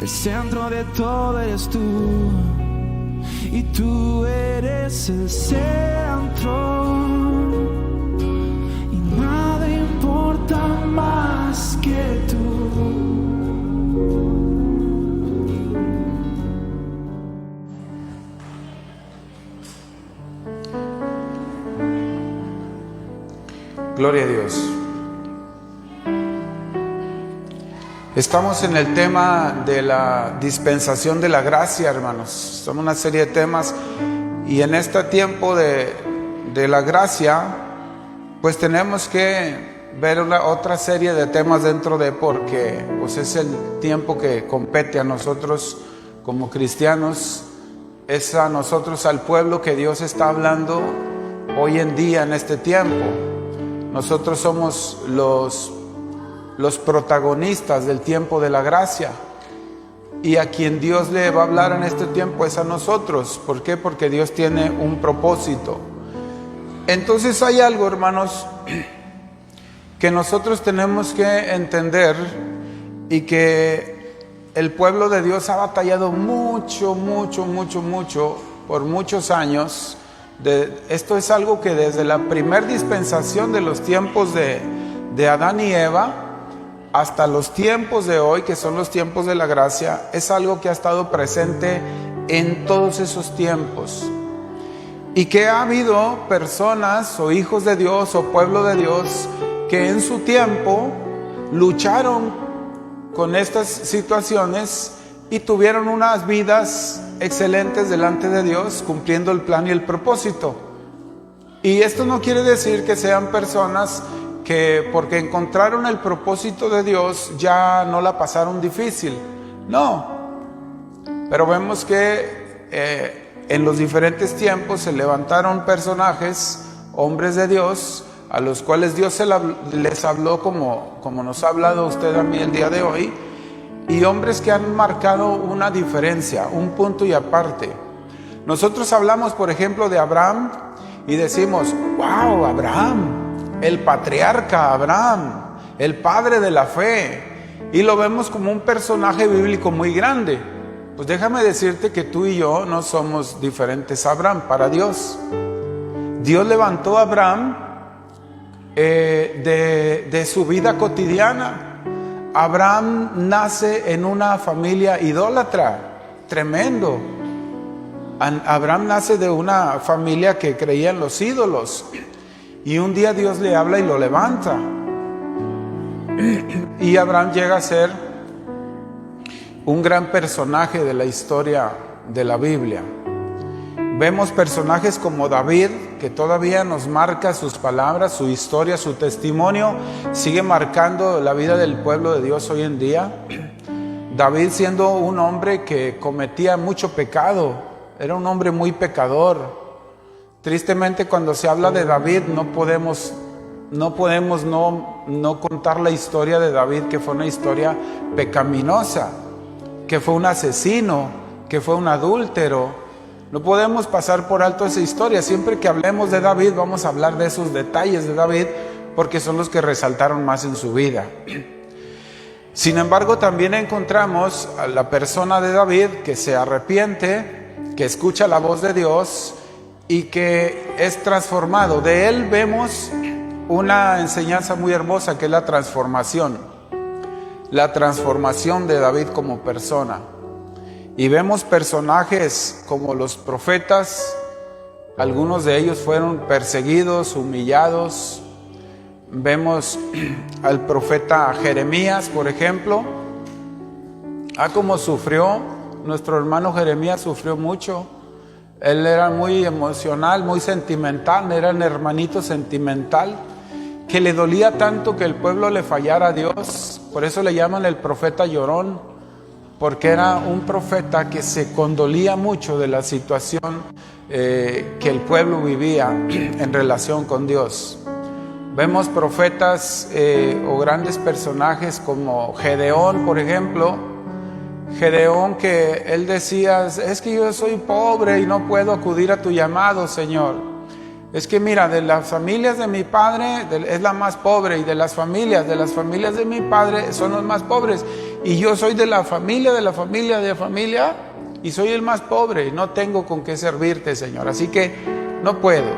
El centro de todo eres tú, y tú eres el centro, y nada importa más que tú. Gloria a Dios. Estamos en el tema de la dispensación de la gracia, hermanos. Son una serie de temas, y en este tiempo de la gracia, pues tenemos que ver otra serie de temas dentro de, porque pues es el tiempo que compete a nosotros como cristianos, es a nosotros, al pueblo que Dios está hablando hoy en día en este tiempo. Nosotros somos los protagonistas del tiempo de la gracia, y a quien Dios le va a hablar en este tiempo es a nosotros. ¿Por qué? Porque Dios tiene un propósito. Entonces hay algo, hermanos, que nosotros tenemos que entender, y que el pueblo de Dios ha batallado mucho por muchos años. Esto es algo que desde la primer dispensación de los tiempos de Adán y Eva hasta los tiempos de hoy, que son los tiempos de la gracia, es algo que ha estado presente en todos esos tiempos, y que ha habido personas o hijos de Dios o pueblo de Dios que en su tiempo lucharon con estas situaciones y tuvieron unas vidas excelentes delante de Dios, cumpliendo el plan y el propósito. Y esto no quiere decir que sean personas que porque encontraron el propósito de Dios ya no la pasaron difícil. No, pero vemos que en los diferentes tiempos se levantaron personajes, hombres de Dios, a los cuales Dios les habló como nos ha hablado a usted a mí el día de hoy, y hombres que han marcado una diferencia, un punto y aparte. Nosotros hablamos, por ejemplo, de Abraham y decimos: wow, Abraham, el patriarca Abraham, el padre de la fe, y lo vemos como un personaje bíblico muy grande. Pues déjame decirte que tú y yo no somos diferentes a Abraham para Dios. Dios levantó a Abraham de su vida cotidiana. Abraham nace en una familia idólatra, tremendo. Abraham nace de una familia que creía en los ídolos, y un día Dios le habla y lo levanta, y Abraham llega a ser un gran personaje de la historia de la Biblia. Vemos personajes como David, que todavía nos marca sus palabras, su historia, su testimonio, sigue marcando la vida del pueblo de Dios hoy en día. David, siendo un hombre que cometía mucho pecado, era un hombre muy pecador. Tristemente, cuando se habla de David, no podemos contar la historia de David, que fue una historia pecaminosa, que fue un asesino, que fue un adúltero. No podemos pasar por alto esa historia. Siempre que hablemos de David, vamos a hablar de esos detalles de David, porque son los que resaltaron más en su vida. Sin embargo, también encontramos a la persona de David que se arrepiente, que escucha la voz de Dios y que es transformado. De él vemos una enseñanza muy hermosa, que es la transformación de David como persona. Y vemos personajes como los profetas, algunos de ellos fueron perseguidos, humillados. Vemos al profeta Jeremías, por ejemplo, cómo sufrió. Nuestro hermano Jeremías sufrió mucho. Él era muy emocional, muy sentimental, era un hermanito sentimental, que le dolía tanto que el pueblo le fallara a Dios. Por eso le llaman el profeta llorón, porque era un profeta que se condolía mucho de la situación que el pueblo vivía en relación con Dios. Vemos profetas o grandes personajes como Gedeón, por ejemplo. Gedeón, que él decía: es que yo soy pobre y no puedo acudir a tu llamado, Señor. Es que mira, de las familias de mi padre es la más pobre, y de las familias de mi padre son los más pobres. y yo soy de la familia, y soy el más pobre, y no tengo con qué servirte, Señor, así que no puedo.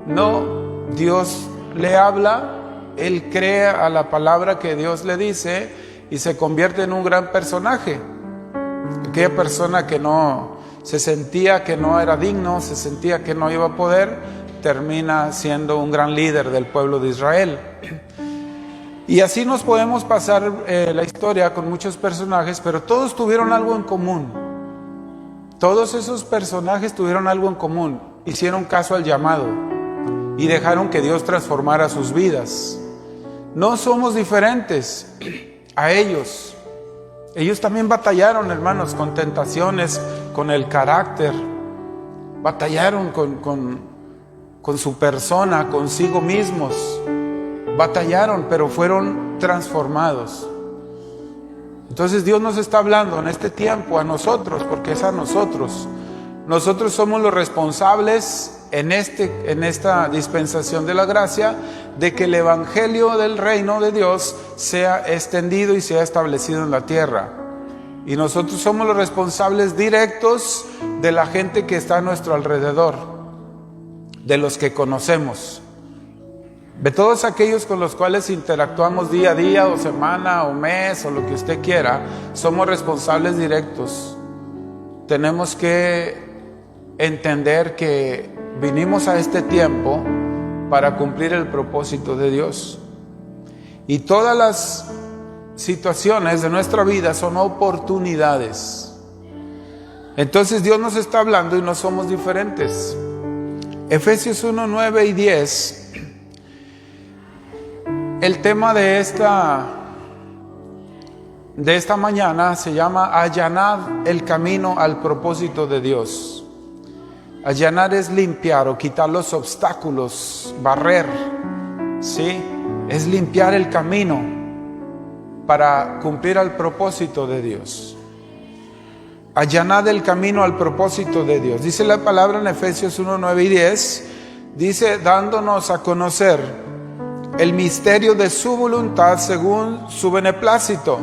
No, Dios le habla, él cree a la palabra que Dios le dice y se convierte en un gran personaje. Aquella persona que no se sentía que no era digno, se sentía que no iba a poder, termina siendo un gran líder del pueblo de Israel. Y así nos podemos pasar la historia con muchos personajes, pero todos tuvieron algo en común. Todos esos personajes tuvieron algo en común, hicieron caso al llamado y dejaron que Dios transformara sus vidas. No somos diferentes a ellos. Ellos también batallaron, hermanos, con tentaciones, con el carácter. Batallaron con su persona, consigo mismos. Batallaron, pero fueron transformados. Entonces Dios nos está hablando en este tiempo a nosotros, porque es a nosotros. Nosotros somos los responsables en esta dispensación de la gracia de que el evangelio del reino de Dios sea extendido y sea establecido en la tierra. Y nosotros somos los responsables directos de la gente que está a nuestro alrededor, de los que conocemos, de todos aquellos con los cuales interactuamos día a día o semana o mes o lo que usted quiera. Somos responsables directos. Tenemos que entender que vinimos a este tiempo para cumplir el propósito de Dios. Y todas las situaciones de nuestra vida son oportunidades. Entonces Dios nos está hablando y no somos diferentes. Efesios 1, 9 y 10. El tema de esta mañana se llama allanar el camino al propósito de Dios. Allanar es limpiar o quitar los obstáculos, barrer, ¿sí? Es limpiar el camino para cumplir al propósito de Dios. Allanar el camino al propósito de Dios. Dice la palabra en Efesios 1, 9 y 10, dice, dándonos a conocer el misterio de su voluntad según su beneplácito,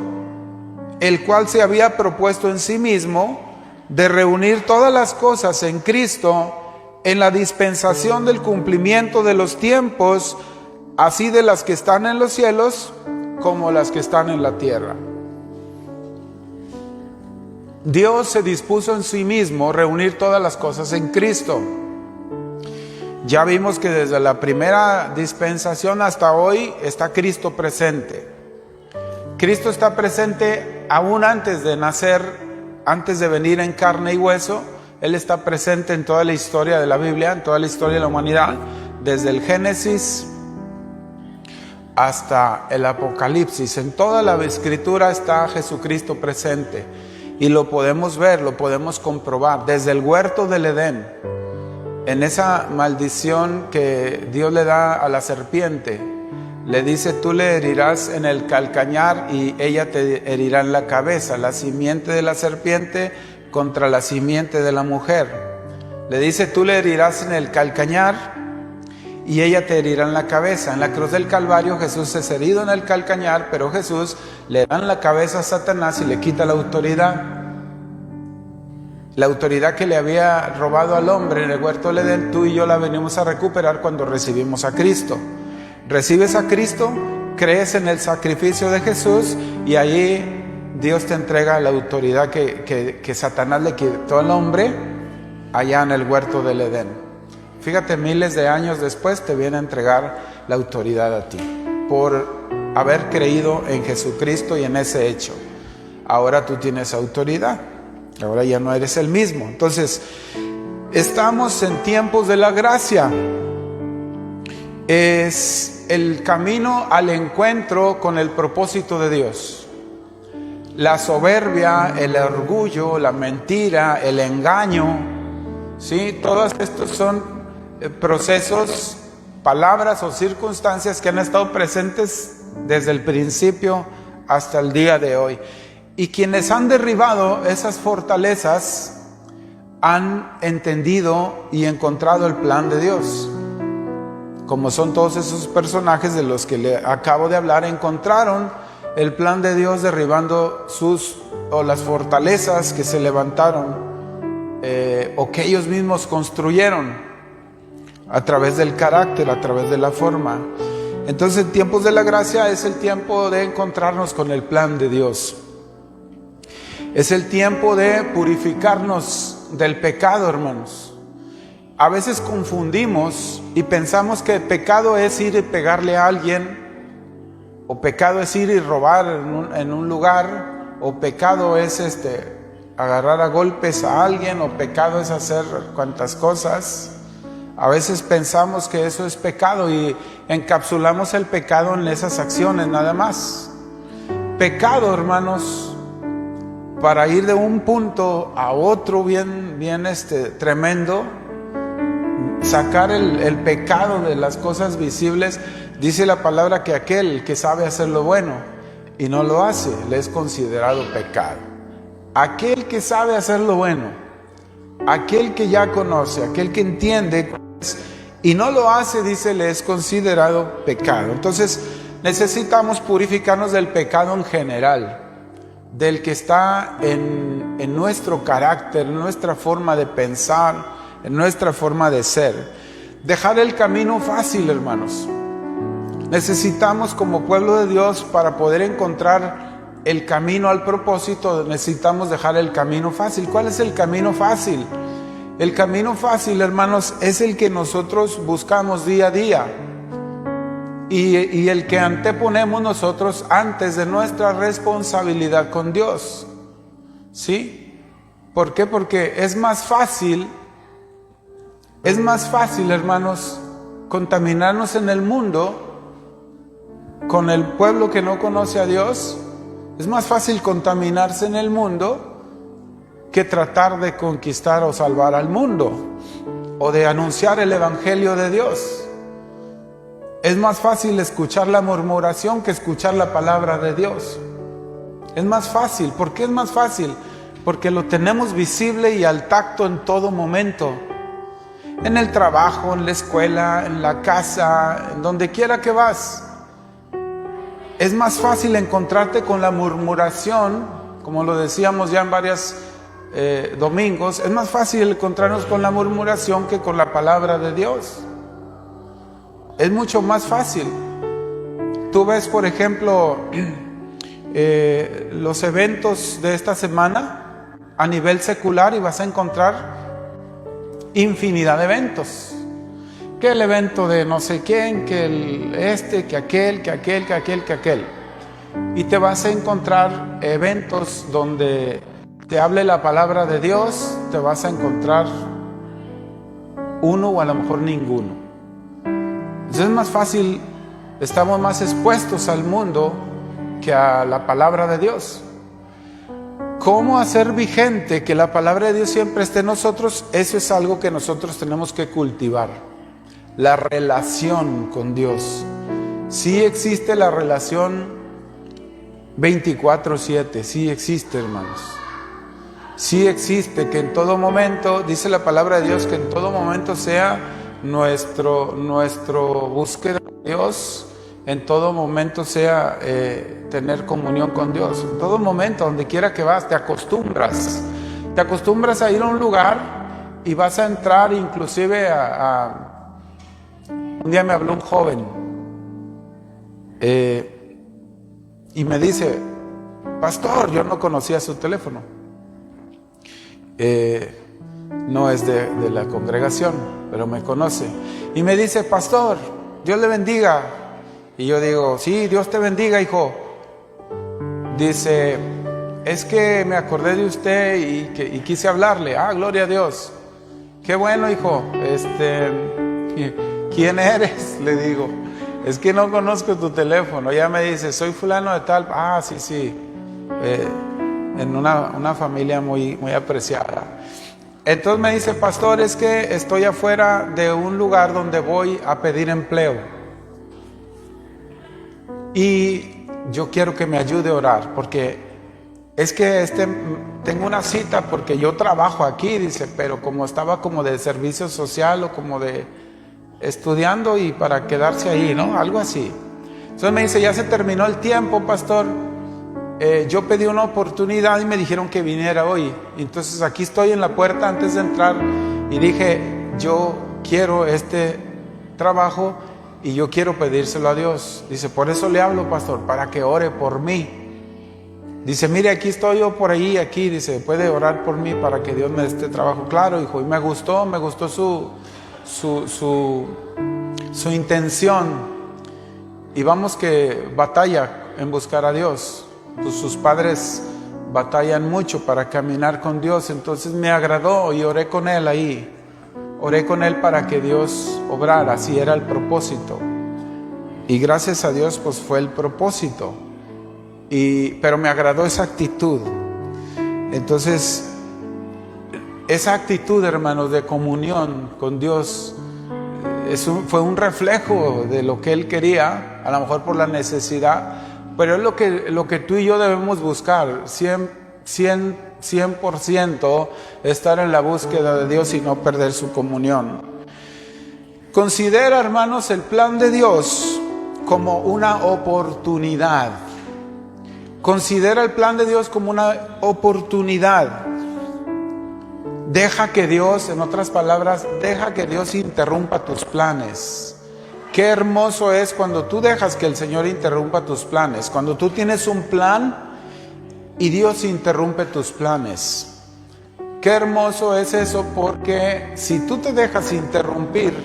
el cual se había propuesto en sí mismo de reunir todas las cosas en Cristo en la dispensación del cumplimiento de los tiempos, así de las que están en los cielos como las que están en la tierra. Dios se dispuso en sí mismo reunir todas las cosas en Cristo. Ya vimos que desde la primera dispensación hasta hoy está Cristo presente. Cristo está presente aún antes de nacer, antes de venir en carne y hueso. Él está presente en toda la historia de la Biblia, en toda la historia de la humanidad, desde el Génesis hasta el Apocalipsis. En toda la Escritura está Jesucristo presente y lo podemos ver, lo podemos comprobar. Desde el huerto del Edén, en esa maldición que Dios le da a la serpiente, le dice, tú le herirás en el calcañar y ella te herirá en la cabeza, la simiente de la serpiente contra la simiente de la mujer. Le dice, tú le herirás en el calcañar y ella te herirá en la cabeza. En la cruz del Calvario Jesús es herido en el calcañar, pero Jesús le da en la cabeza a Satanás y le quita la autoridad. La autoridad que le había robado al hombre en el huerto del Edén, tú y yo la venimos a recuperar cuando recibimos a Cristo. Recibes a Cristo, crees en el sacrificio de Jesús y allí Dios te entrega la autoridad que Satanás le quitó al hombre allá en el huerto del Edén. Fíjate, miles de años después te viene a entregar la autoridad a ti por haber creído en Jesucristo y en ese hecho. Ahora tú tienes autoridad. Ahora ya no eres el mismo. Entonces, estamos en tiempos de la gracia. Es el camino al encuentro con el propósito de Dios. La soberbia, el orgullo, la mentira, el engaño, ¿sí? Todos estos son procesos, palabras o circunstancias que han estado presentes desde el principio hasta el día de hoy. Y quienes han derribado esas fortalezas han entendido y encontrado el plan de Dios. Como son todos esos personajes de los que le acabo de hablar, encontraron el plan de Dios derribando las fortalezas que se levantaron o que ellos mismos construyeron a través del carácter, a través de la forma. Entonces, en tiempos de la gracia es el tiempo de encontrarnos con el plan de Dios. Es el tiempo de purificarnos del pecado, hermanos. A veces confundimos y pensamos que pecado es ir y pegarle a alguien, o pecado es ir y robar en un lugar, o pecado es agarrar a golpes a alguien, o pecado es hacer cuantas cosas. A veces pensamos que eso es pecado y encapsulamos el pecado en esas acciones nada más. Pecado, hermanos, para ir de un punto a otro bien tremendo, sacar el pecado de las cosas visibles. Dice la palabra que aquel que sabe hacer lo bueno y no lo hace, le es considerado pecado. Aquel que sabe hacer lo bueno, aquel que ya conoce, aquel que entiende y no lo hace, dice, le es considerado pecado. Entonces necesitamos purificarnos del pecado en general, del que está en nuestro carácter, en nuestra forma de pensar, en nuestra forma de ser. Dejar el camino fácil, hermanos. Necesitamos, como pueblo de Dios, para poder encontrar el camino al propósito, necesitamos dejar el camino fácil. ¿Cuál es el camino fácil? El camino fácil, hermanos, es el que nosotros buscamos día a día y el que anteponemos nosotros antes de nuestra responsabilidad con Dios. ¿Sí? ¿Por qué? Porque es más fácil, hermanos, contaminarnos en el mundo con el pueblo que no conoce a Dios. Es más fácil contaminarse en el mundo que tratar de conquistar o salvar al mundo o de anunciar el evangelio de Dios. Es más fácil escuchar la murmuración que escuchar la palabra de Dios. Es más fácil. ¿Por qué es más fácil? Porque lo tenemos visible y al tacto en todo momento. En el trabajo, en la escuela, en la casa, en donde quiera que vas. Es más fácil encontrarte con la murmuración, como lo decíamos ya en varios domingos. Es más fácil encontrarnos con la murmuración que con la palabra de Dios. Es mucho más fácil. Tú ves, por ejemplo, los eventos de esta semana a nivel secular y vas a encontrar infinidad de eventos. Que el evento de no sé quién, que aquel. Y te vas a encontrar eventos donde te hable la palabra de Dios, te vas a encontrar uno o a lo mejor ninguno. Entonces es más fácil, estamos más expuestos al mundo que a la palabra de Dios. ¿Cómo hacer vigente que la palabra de Dios siempre esté en nosotros? Eso es algo que nosotros tenemos que cultivar. La relación con Dios. Sí existe la relación 24/7, sí existe, hermanos. Sí existe, que en todo momento, dice la palabra de Dios, que en todo momento sea nuestro búsqueda de Dios, en todo momento sea tener comunión con Dios. En todo momento, donde quiera que vas, te acostumbras a ir a un lugar y vas a entrar inclusive un día me habló un joven y me dice: pastor, yo no conocía su teléfono, no es de la congregación, pero me conoce, y me dice: pastor, Dios le bendiga. Y yo digo: sí, Dios te bendiga, hijo. Dice: es que me acordé de usted y quise hablarle. Ah, gloria a Dios. Qué bueno, hijo. ¿Quién eres? Le digo: es que no conozco tu teléfono. Ya me dice: soy fulano de tal. Ah, sí. En una familia muy, muy apreciada. Entonces me dice: pastor, es que estoy afuera de un lugar donde voy a pedir empleo. Y yo quiero que me ayude a orar, porque es que tengo una cita porque yo trabajo aquí, dice, pero como estaba como de servicio social o como de estudiando y para quedarse ahí, ¿no? Algo así. Entonces me dice, ya se terminó el tiempo, pastor. Yo pedí una oportunidad y me dijeron que viniera hoy. Entonces aquí estoy en la puerta antes de entrar y dije, yo quiero este trabajo y yo quiero pedírselo a Dios. Dice, por eso le hablo, pastor, para que ore por mí. Dice, mire, aquí estoy yo por ahí, aquí. Dice, puede orar por mí para que Dios me dé este trabajo. Claro, hijo, y me gustó su intención. Y vamos que batalla en buscar a Dios. Pues sus padres batallan mucho para caminar con Dios. Entonces me agradó y oré con él ahí. Oré con él para que Dios obrara. Así era el propósito. Y gracias a Dios pues fue el propósito. Pero me agradó esa actitud. Entonces esa actitud, hermanos, de comunión con Dios fue un reflejo de lo que Él quería, a lo mejor por la necesidad, pero es lo que tú y yo debemos buscar, 100% estar en la búsqueda de Dios y no perder su comunión. Considera, hermanos, el plan de Dios como una oportunidad. Considera el plan de Dios como una oportunidad. Deja que Dios, en otras palabras, deja que Dios interrumpa tus planes. Qué hermoso es cuando tú dejas que el Señor interrumpa tus planes. Cuando tú tienes un plan y Dios interrumpe tus planes. Qué hermoso es eso, porque si tú te dejas interrumpir,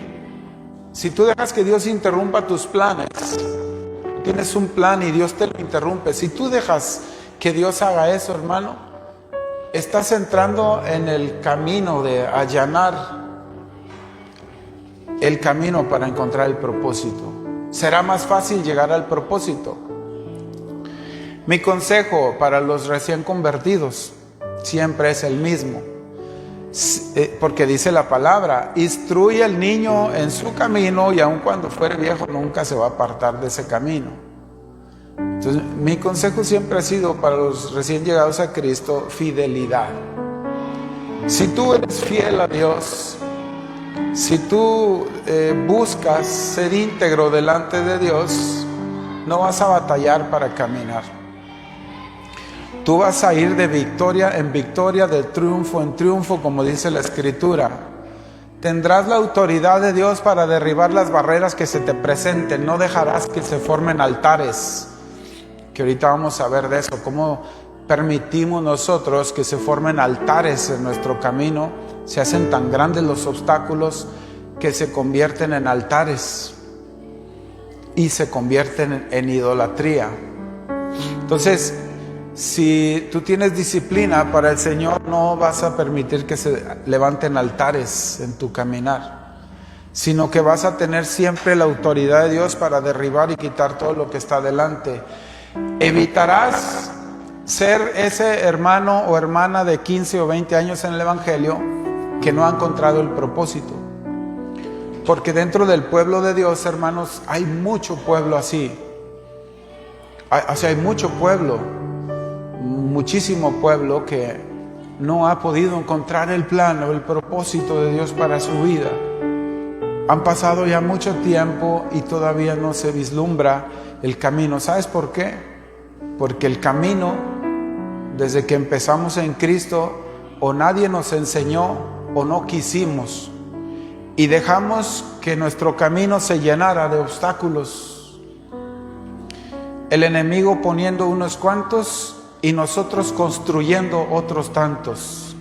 si tú dejas que Dios interrumpa tus planes, tienes un plan y Dios te lo interrumpe. Si tú dejas que Dios haga eso, hermano, estás entrando en el camino de allanar el camino para encontrar el propósito. Será más fácil llegar al propósito. Mi consejo para los recién convertidos siempre es el mismo, porque dice la palabra, instruye al niño en su camino y aun cuando fuere viejo nunca se va a apartar de ese camino. Entonces, mi consejo siempre ha sido para los recién llegados a Cristo, fidelidad. Si tú eres fiel a Dios, si tú buscas ser íntegro delante de Dios, no vas a batallar para caminar. Tú vas a ir de victoria en victoria, de triunfo en triunfo, como dice la Escritura. Tendrás la autoridad de Dios para derribar las barreras que se te presenten. No dejarás que se formen altares, que ahorita vamos a ver de eso, cómo permitimos nosotros que se formen altares en nuestro camino. Se hacen tan grandes los obstáculos que se convierten en altares y se convierten en idolatría. Entonces, si tú tienes disciplina para el Señor, no vas a permitir que se levanten altares en tu caminar, sino que vas a tener siempre la autoridad de Dios para derribar y quitar todo lo que está delante. Evitarás ser ese hermano o hermana de 15 o 20 años en el Evangelio que no ha encontrado el propósito. Porque dentro del pueblo de Dios, hermanos, hay mucho pueblo así. Hay mucho pueblo, muchísimo pueblo que no ha podido encontrar el plan o el propósito de Dios para su vida. Han pasado ya mucho tiempo y todavía no se vislumbra el camino. ¿Sabes por qué? Porque el camino, desde que empezamos en Cristo, o nadie nos enseñó o no quisimos, y dejamos que nuestro camino se llenara de obstáculos. El enemigo poniendo unos cuantos y nosotros construyendo otros tantos.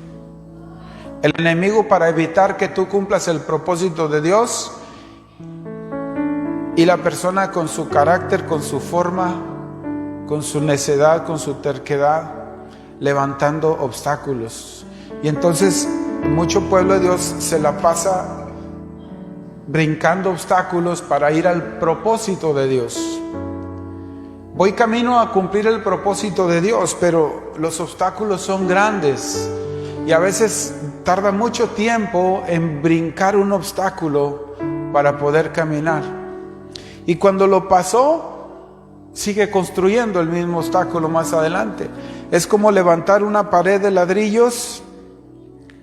El enemigo para evitar que tú cumplas el propósito de Dios, y la persona con su carácter, con su forma, con su necedad, con su terquedad, levantando obstáculos. Y entonces mucho pueblo de Dios se la pasa brincando obstáculos para ir al propósito de Dios. Voy camino a cumplir el propósito de Dios, pero los obstáculos son grandes y a veces tarda mucho tiempo en brincar un obstáculo para poder caminar. Y cuando lo pasó, sigue construyendo el mismo obstáculo más adelante. Es como levantar una pared de ladrillos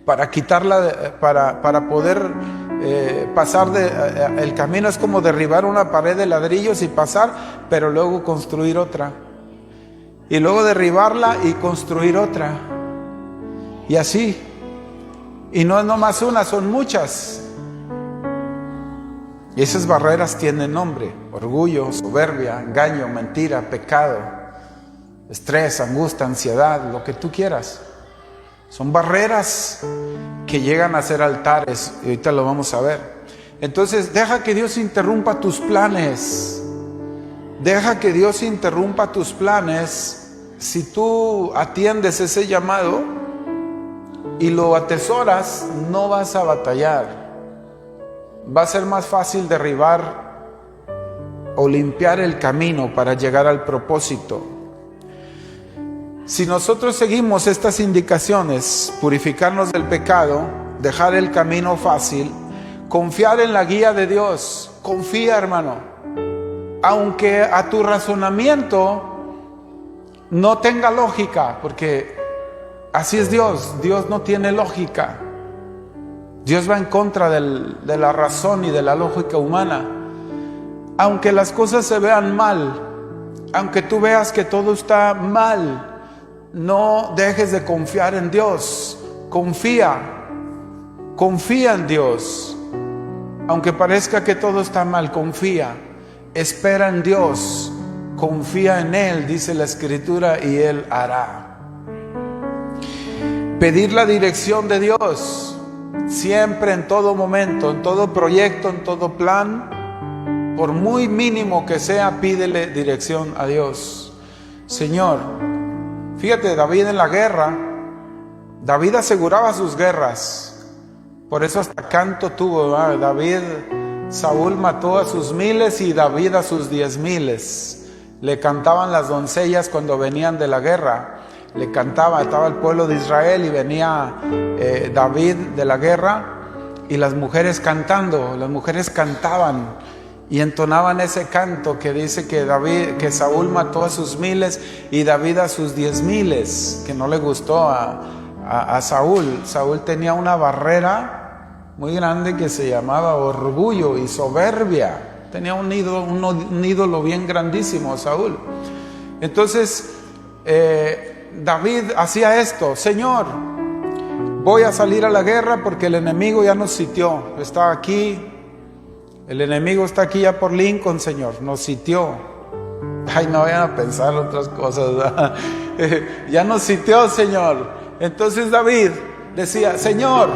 para quitarla, para poder el camino es como derribar una pared de ladrillos y pasar, pero luego construir otra. Y luego derribarla y construir otra. Y así. Y no es nomás una, son muchas. Y esas barreras tienen nombre: orgullo, soberbia, engaño, mentira, pecado, estrés, angustia, ansiedad, lo que tú quieras. Son barreras que llegan a ser altares, y ahorita lo vamos a ver. Entonces, deja que Dios interrumpa tus planes. Deja que Dios interrumpa tus planes. Si tú atiendes ese llamado y lo atesoras, no vas a batallar. Va a ser más fácil derribar o limpiar el camino para llegar al propósito. Si nosotros seguimos estas indicaciones: purificarnos del pecado, dejar el camino fácil, confiar en la guía de Dios. Confía, hermano. Aunque a tu razonamiento no tenga lógica, porque así es Dios. Dios no tiene lógica. Dios va en contra de la razón y de la lógica humana. Aunque las cosas se vean mal, aunque tú veas que todo está mal, no dejes de confiar en Dios. Confía en Dios. Aunque parezca que todo está mal, confía. Espera en Dios. Confía en Él, dice la Escritura, y Él hará. Pedir la dirección de Dios. Siempre, en todo momento, en todo proyecto, en todo plan, por muy mínimo que sea, pídele dirección a Dios. Señor, fíjate, David en la guerra, David aseguraba sus guerras. Por eso hasta canto tuvo, ¿verdad? David, Saúl mató a sus 1000 y David a sus 10,000. Le cantaban las doncellas cuando venían de la guerra. Le cantaba, estaba el pueblo de Israel y venía David de la guerra, y las mujeres cantando, las mujeres cantaban y entonaban ese canto que dice que Saúl mató a sus 1000 y David a sus 10,000, que no le gustó a Saúl. Saúl tenía una barrera muy grande que se llamaba orgullo y soberbia. Tenía un ídolo bien grandísimo, Saúl. Entonces, David hacía esto: Señor, voy a salir a la guerra porque el enemigo ya nos sitió. Está aquí, el enemigo está aquí ya por Lincoln, Señor, nos sitió. Ay, no vayan a pensar otras cosas, ¿verdad? Ya nos sitió, Señor. Entonces David decía: Señor,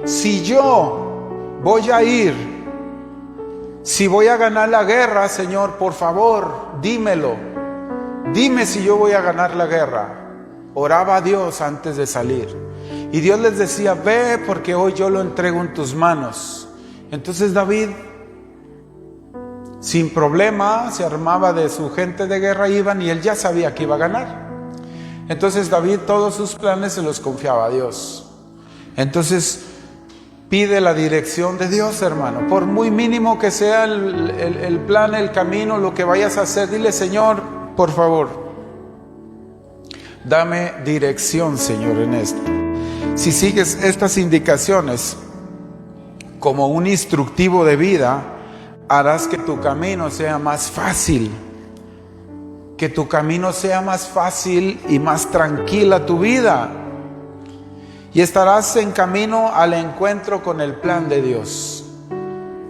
si yo voy a ir, si voy a ganar la guerra, Señor, por favor, dímelo. Dime si yo voy a ganar la guerra. Oraba a Dios antes de salir. Y Dios les decía: ve, porque hoy yo lo entrego en tus manos. Entonces David, sin problema, se armaba de su gente de guerra, iban, y él ya sabía que iba a ganar. Entonces David todos sus planes se los confiaba a Dios. Entonces pide la dirección de Dios, hermano. Por muy mínimo que sea el plan, el camino, lo que vayas a hacer, dile: Señor, por favor, dame dirección, Señor, en esto. Si sigues estas indicaciones como un instructivo de vida, harás que tu camino sea más fácil. Que tu camino sea más fácil y más tranquila tu vida. Y estarás en camino al encuentro con el plan de Dios.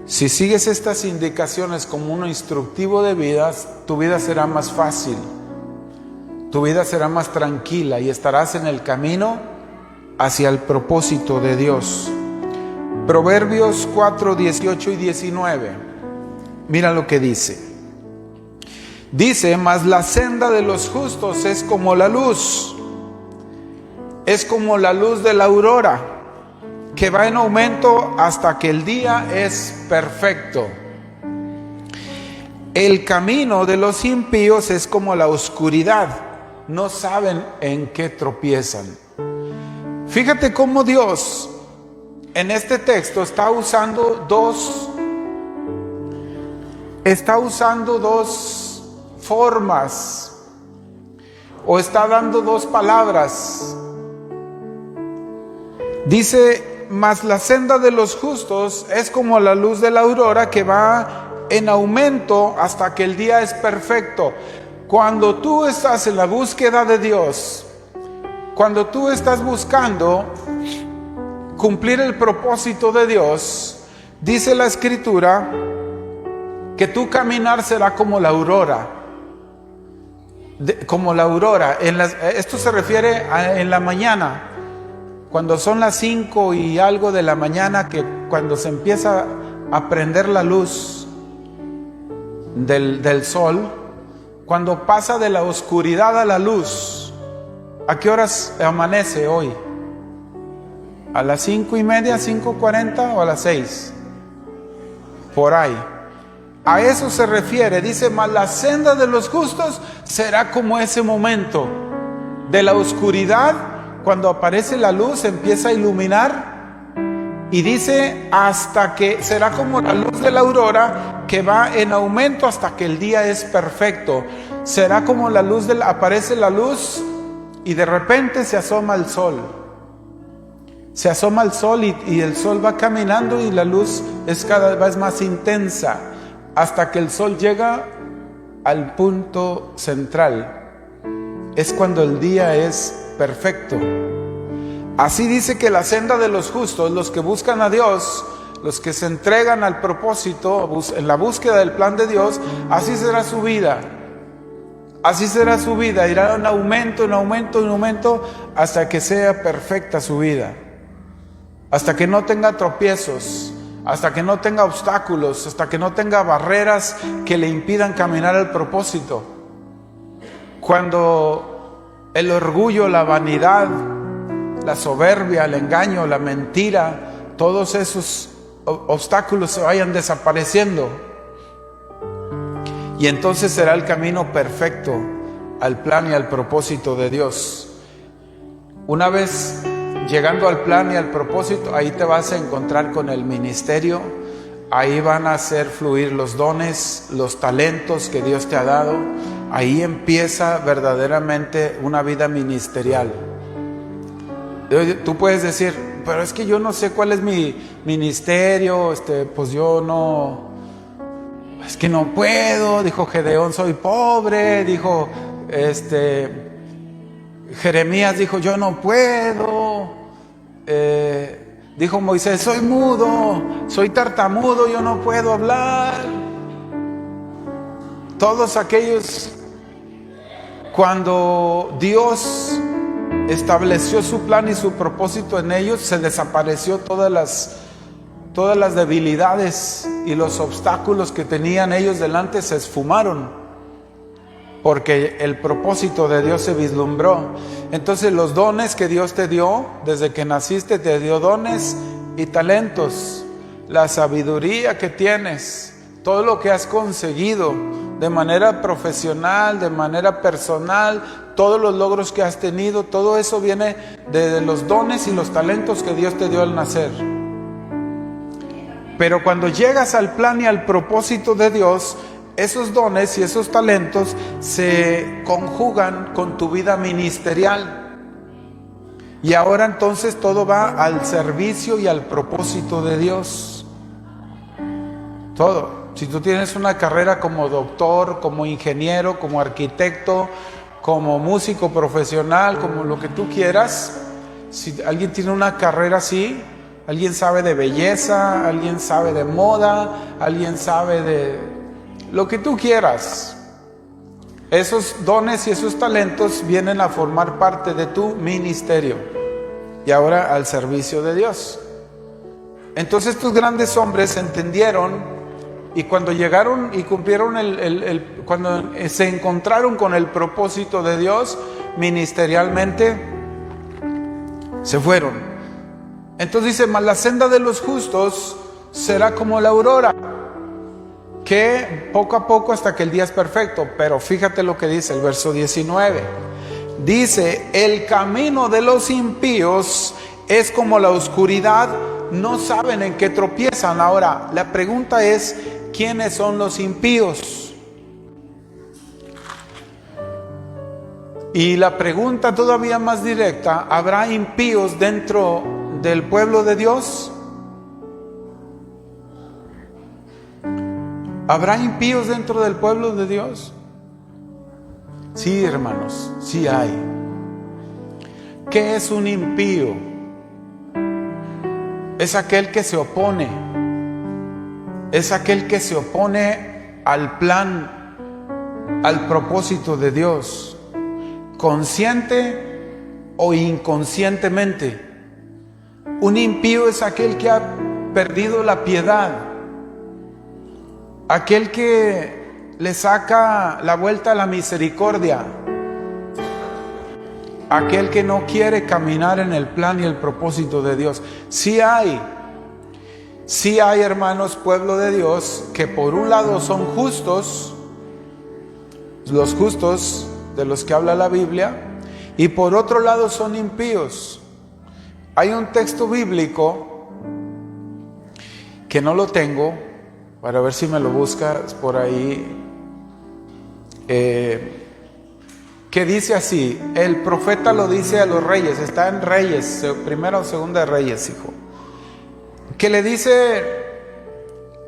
Si sigues estas indicaciones como un instructivo de vida, tu vida será más fácil. Tu vida será más tranquila y estarás en el camino hacia el propósito de Dios. Proverbios 4, 18 y 19. Mira lo que dice. Dice: mas la senda de los justos es como la luz. Es como la luz de la aurora, que va en aumento hasta que el día es perfecto. El camino de los impíos es como la oscuridad. No saben en qué tropiezan. Fíjate cómo Dios en este texto está usando dos formas, o está dando dos palabras. Dice mas la senda de los justos es como la luz de la aurora que va en aumento hasta que el día es perfecto. Cuando tú estás en la búsqueda de Dios, cuando tú estás buscando cumplir el propósito de Dios, dice la Escritura que tu caminar será como la aurora. Como la aurora. Esto se refiere en la mañana, cuando son las 5 y algo de la mañana, que cuando se empieza a prender la luz del sol, cuando pasa de la oscuridad a la luz. ¿A qué horas amanece hoy? ¿A las 5:30, 5:40 o a las 6? Por ahí. A eso se refiere. Dice, mas la senda de los justos será como ese momento de la oscuridad. Cuando aparece la luz, empieza a iluminar. Y dice, hasta que será como la luz de la aurora que va en aumento hasta que el día es perfecto. Será como la luz aparece la luz y de repente se asoma el sol. Se asoma el sol y el sol va caminando y la luz es cada vez más intensa hasta que el sol llega al punto central. Es cuando el día es perfecto. Así dice que la senda de los justos, los que buscan a Dios, los que se entregan al propósito, en la búsqueda del plan de Dios, así será su vida. Así será su vida, irá en aumento, en aumento, en aumento, hasta que sea perfecta su vida. Hasta que no tenga tropiezos, hasta que no tenga obstáculos, hasta que no tenga barreras que le impidan caminar al propósito. Cuando el orgullo, la vanidad, la soberbia, el engaño, la mentira, todos esos obstáculos se vayan desapareciendo. Y entonces será el camino perfecto al plan y al propósito de Dios. Una vez llegando al plan y al propósito, ahí te vas a encontrar con el ministerio. Ahí van a hacer fluir los dones, los talentos que Dios te ha dado. Ahí empieza verdaderamente una vida ministerial. Tú puedes decir, pero es que yo no sé cuál es mi ministerio, pues yo no, es que no puedo. Dijo Gedeón, soy pobre. Dijo Jeremías, dijo, yo no puedo. Dijo Moisés, soy mudo, soy tartamudo, yo no puedo hablar. Todos aquellos, cuando Dios estableció su plan y su propósito en ellos, se desapareció todas las debilidades y los obstáculos que tenían ellos delante se esfumaron, porque el propósito de Dios se vislumbró. Entonces los dones que Dios te dio, desde que naciste te dio dones y talentos, la sabiduría que tienes, todo lo que has conseguido de manera profesional, de manera personal, todos los logros que has tenido, todo eso viene de los dones y los talentos que Dios te dio al nacer. Pero cuando llegas al plan y al propósito de Dios, esos dones y esos talentos se conjugan con tu vida ministerial. Y ahora entonces todo va al servicio y al propósito de Dios. Todo. Si tú tienes una carrera como doctor, como ingeniero, como arquitecto, como músico profesional, como lo que tú quieras, si alguien tiene una carrera así, alguien sabe de belleza, alguien sabe de moda, alguien sabe de lo que tú quieras, esos dones y esos talentos vienen a formar parte de tu ministerio y ahora al servicio de Dios. Entonces estos grandes hombres entendieron, y cuando llegaron y cumplieron cuando se encontraron con el propósito de Dios ministerialmente, se fueron. Entonces dice, mas la senda de los justos será como la aurora, que poco a poco hasta que el día es perfecto. Pero fíjate lo que dice el verso 19. Dice, el camino de los impíos es como la oscuridad, no saben en qué tropiezan. Ahora, la pregunta es, ¿quiénes son los impíos? Y la pregunta todavía más directa, ¿habrá impíos dentro del pueblo de Dios? ¿Habrá impíos dentro del pueblo de Dios? Sí, hermanos, sí hay. ¿Qué es un impío? Es aquel que se opone. Es aquel que se opone al plan, al propósito de Dios, consciente o inconscientemente. Un impío es aquel que ha perdido la piedad, aquel que le saca la vuelta a la misericordia, aquel que no quiere caminar en el plan y el propósito de Dios. Sí hay, hermanos, pueblo de Dios, que por un lado son justos, los justos de los que habla la Biblia, y por otro lado son impíos. Hay un texto bíblico que no lo tengo, para ver si me lo buscas por ahí, que dice así. El profeta lo dice a los reyes, está en Reyes, primera o segunda de Reyes, hijo, que le dice,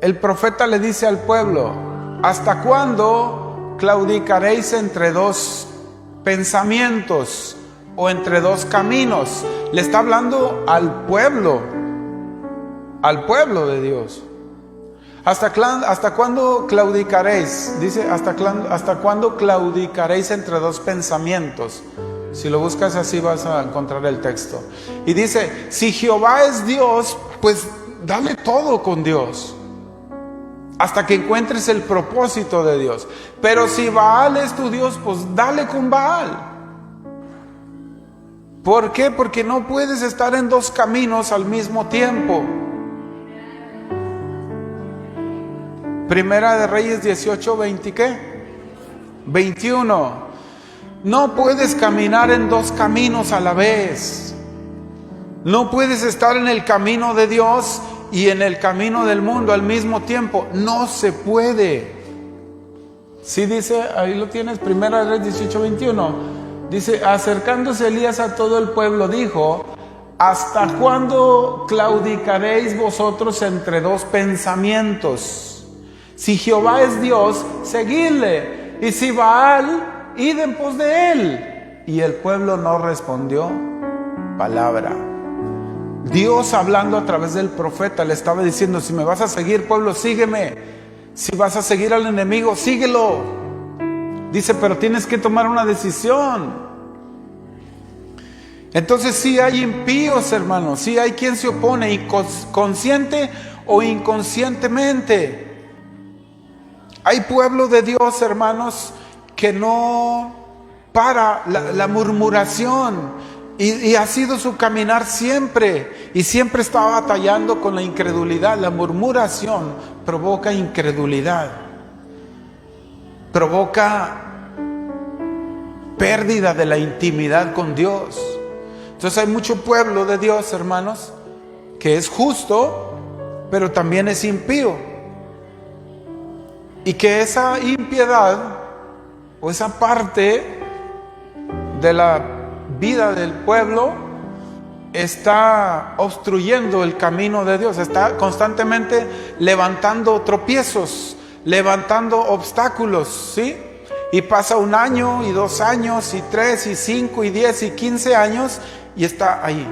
el profeta le dice al pueblo: ¿hasta cuándo claudicaréis entre dos pensamientos o entre dos caminos? Le está hablando al pueblo de Dios. ¿Hasta cuándo claudicaréis? Dice, ¿hasta cuándo claudicaréis entre dos pensamientos? Si lo buscas así vas a encontrar el texto. Y dice, si Jehová es Dios, pues dale todo con Dios, hasta que encuentres el propósito de Dios. Pero si Baal es tu Dios, pues dale con Baal. ¿Por qué? Porque no puedes estar en dos caminos al mismo tiempo. Primera de Reyes 18, 21. No puedes caminar en dos caminos a la vez. No puedes estar en el camino de Dios y en el camino del mundo al mismo tiempo. No se puede. Sí dice, ahí lo tienes, Primera de Reyes 18, 21. Dice, acercándose Elías a todo el pueblo, dijo: ¿hasta cuándo claudicaréis vosotros entre dos pensamientos? Si Jehová es Dios, seguidle, y si Baal, id en pos de él. Y el pueblo no respondió palabra. Dios, hablando a través del profeta, le estaba diciendo: si me vas a seguir, pueblo, sígueme. Si vas a seguir al enemigo, síguelo. Dice, pero tienes que tomar una decisión. Entonces sí hay impíos, hermanos, sí hay quien se opone, consciente o inconscientemente. Hay pueblo de Dios, hermanos, que no para la murmuración, y ha sido su caminar siempre, y siempre está batallando con la incredulidad. La murmuración provoca incredulidad, provoca pérdida de la intimidad con Dios. Entonces hay mucho pueblo de Dios, hermanos, que es justo, pero también es impío. Y que esa impiedad o esa parte de la vida del pueblo está obstruyendo el camino de Dios, está constantemente levantando tropiezos, levantando obstáculos, ¿sí? Y pasa 1 año y 2 años y 3 y 5 y 10 y 15 años y está ahí.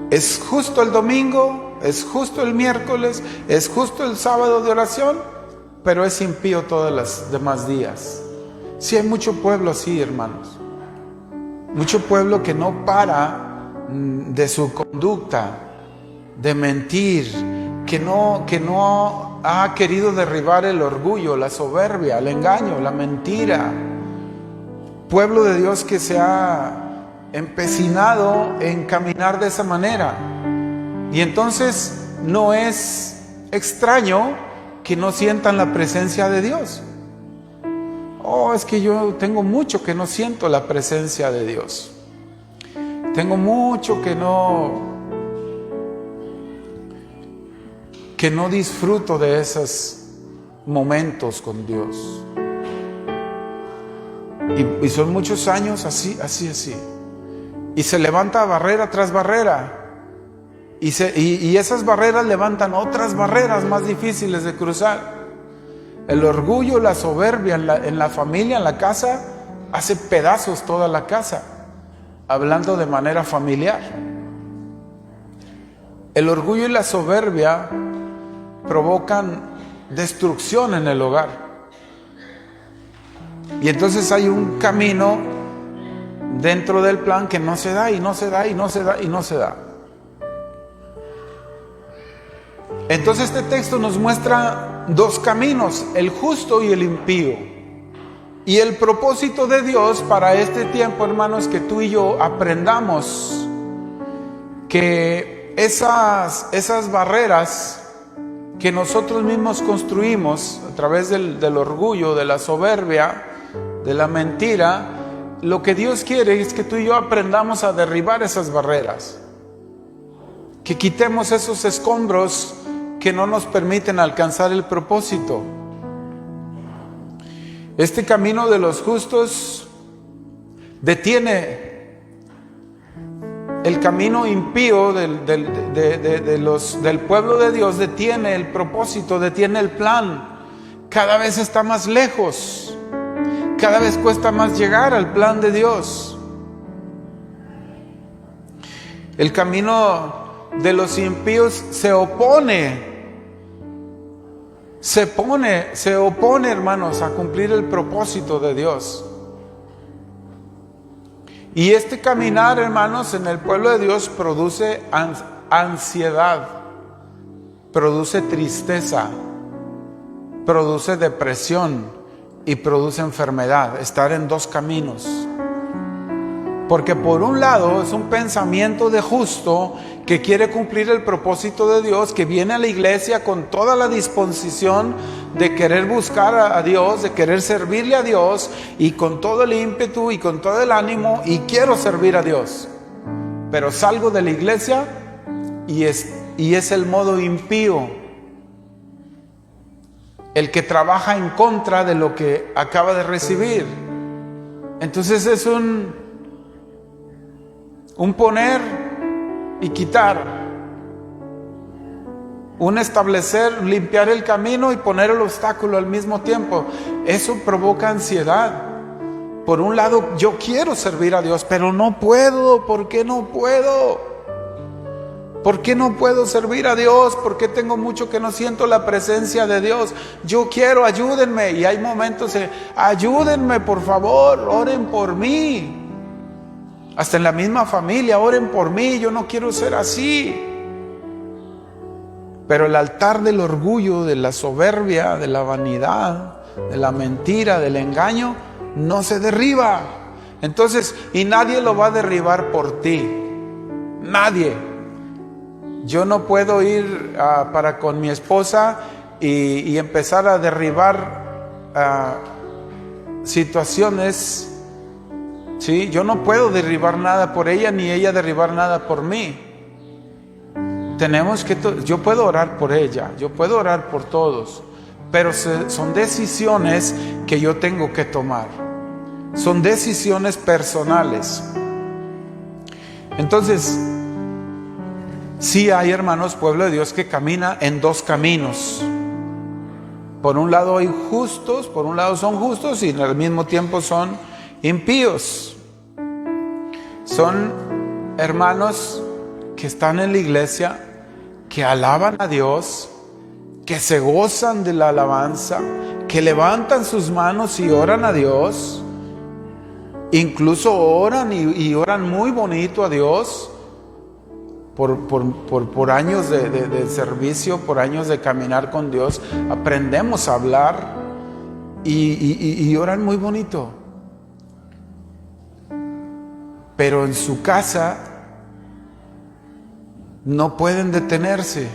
Es justo el domingo, es justo el miércoles, es justo el sábado de oración, pero es impío todos los demás días. Sí hay mucho pueblo así, hermanos. Mucho pueblo que no para de su conducta, de mentir, que no ha querido derribar el orgullo, la soberbia, el engaño, la mentira. Pueblo de Dios que se ha empecinado en caminar de esa manera. Y entonces no es extraño que no sientan la presencia de Dios. Oh, es que yo tengo mucho que no siento la presencia de Dios. Tengo mucho que no disfruto de esos momentos con Dios. Y son muchos años así. Y se levanta barrera tras barrera. Y esas barreras levantan otras barreras más difíciles de cruzar. El orgullo, la soberbia en la familia, en la casa, hace pedazos toda la casa, hablando de manera familiar. El orgullo y la soberbia provocan destrucción en el hogar. Y entonces hay un camino dentro del plan que no se da y no se da y no se da y no se da. Entonces este texto nos muestra dos caminos, el justo y el impío. Y el propósito de Dios para este tiempo, hermanos, que tú y yo aprendamos que esas barreras que nosotros mismos construimos a través del orgullo, de la soberbia, de la mentira, lo que Dios quiere es que tú y yo aprendamos a derribar esas barreras, que quitemos esos escombros que no nos permiten alcanzar el propósito. Este camino de los justos detiene el camino impío del pueblo de Dios, detiene el propósito, detiene el plan. Cada vez está más lejos, cada vez cuesta más llegar al plan de Dios. El camino de los impíos se opone, hermanos, a cumplir el propósito de Dios. Y este caminar, hermanos, en el pueblo de Dios produce ansiedad, produce tristeza, produce depresión y produce enfermedad. Estar en dos caminos. Porque por un lado es un pensamiento de justo que quiere cumplir el propósito de Dios, que viene a la iglesia con toda la disposición de querer buscar a Dios, de querer servirle a Dios, y con todo el ímpetu y con todo el ánimo, y quiero servir a Dios. Pero salgo de la iglesia y es el modo impío, el que trabaja en contra de lo que acaba de recibir. Entonces es un poner y quitar, un establecer, limpiar el camino y poner el obstáculo al mismo tiempo. Eso provoca ansiedad. Por un lado, yo quiero servir a Dios, pero no puedo. ¿Por qué no puedo? ¿Por qué no puedo servir a Dios? ¿Por qué tengo mucho que no siento la presencia de Dios? Yo quiero, ayúdenme. Y hay momentos de, ayúdenme, por favor, oren por mí. Hasta en la misma familia, oren por mí, yo no quiero ser así. Pero el altar del orgullo, de la soberbia, de la vanidad, de la mentira, del engaño, no se derriba. Entonces, y nadie lo va a derribar por ti. Nadie. Yo no puedo ir para con mi esposa y empezar a derribar situaciones. ¿Sí? Yo no puedo derribar nada por ella, ni ella derribar nada por mí. Yo puedo orar por ella, yo puedo orar por todos, pero son decisiones que yo tengo que tomar. Son decisiones personales. Entonces, sí hay, hermanos, pueblo de Dios que camina en dos caminos. Por un lado hay justos, por un lado son justos y al mismo tiempo son impíos. Son hermanos que están en la iglesia, que alaban a Dios, que se gozan de la alabanza, que levantan sus manos y oran a Dios, incluso oran y oran muy bonito a Dios por años de servicio, por años de caminar con Dios. Aprendemos a hablar y oran muy bonito. Pero en su casa no pueden detenerse.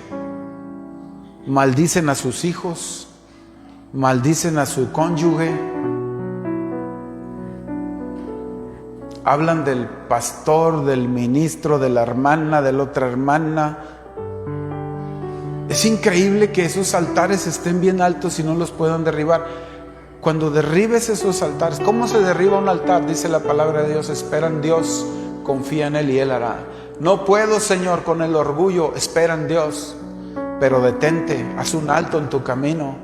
Maldicen a sus hijos, maldicen a su cónyuge, hablan del pastor, del ministro, de la hermana, de la otra hermana. Es increíble que esos altares estén bien altos y no los puedan derribar. Cuando derribes esos altares, ¿cómo se derriba un altar? Dice la palabra de Dios, espera en Dios confía en Él y Él hará. No puedo, Señor, con el orgullo. Espera en Dios, pero detente, haz un alto en tu camino.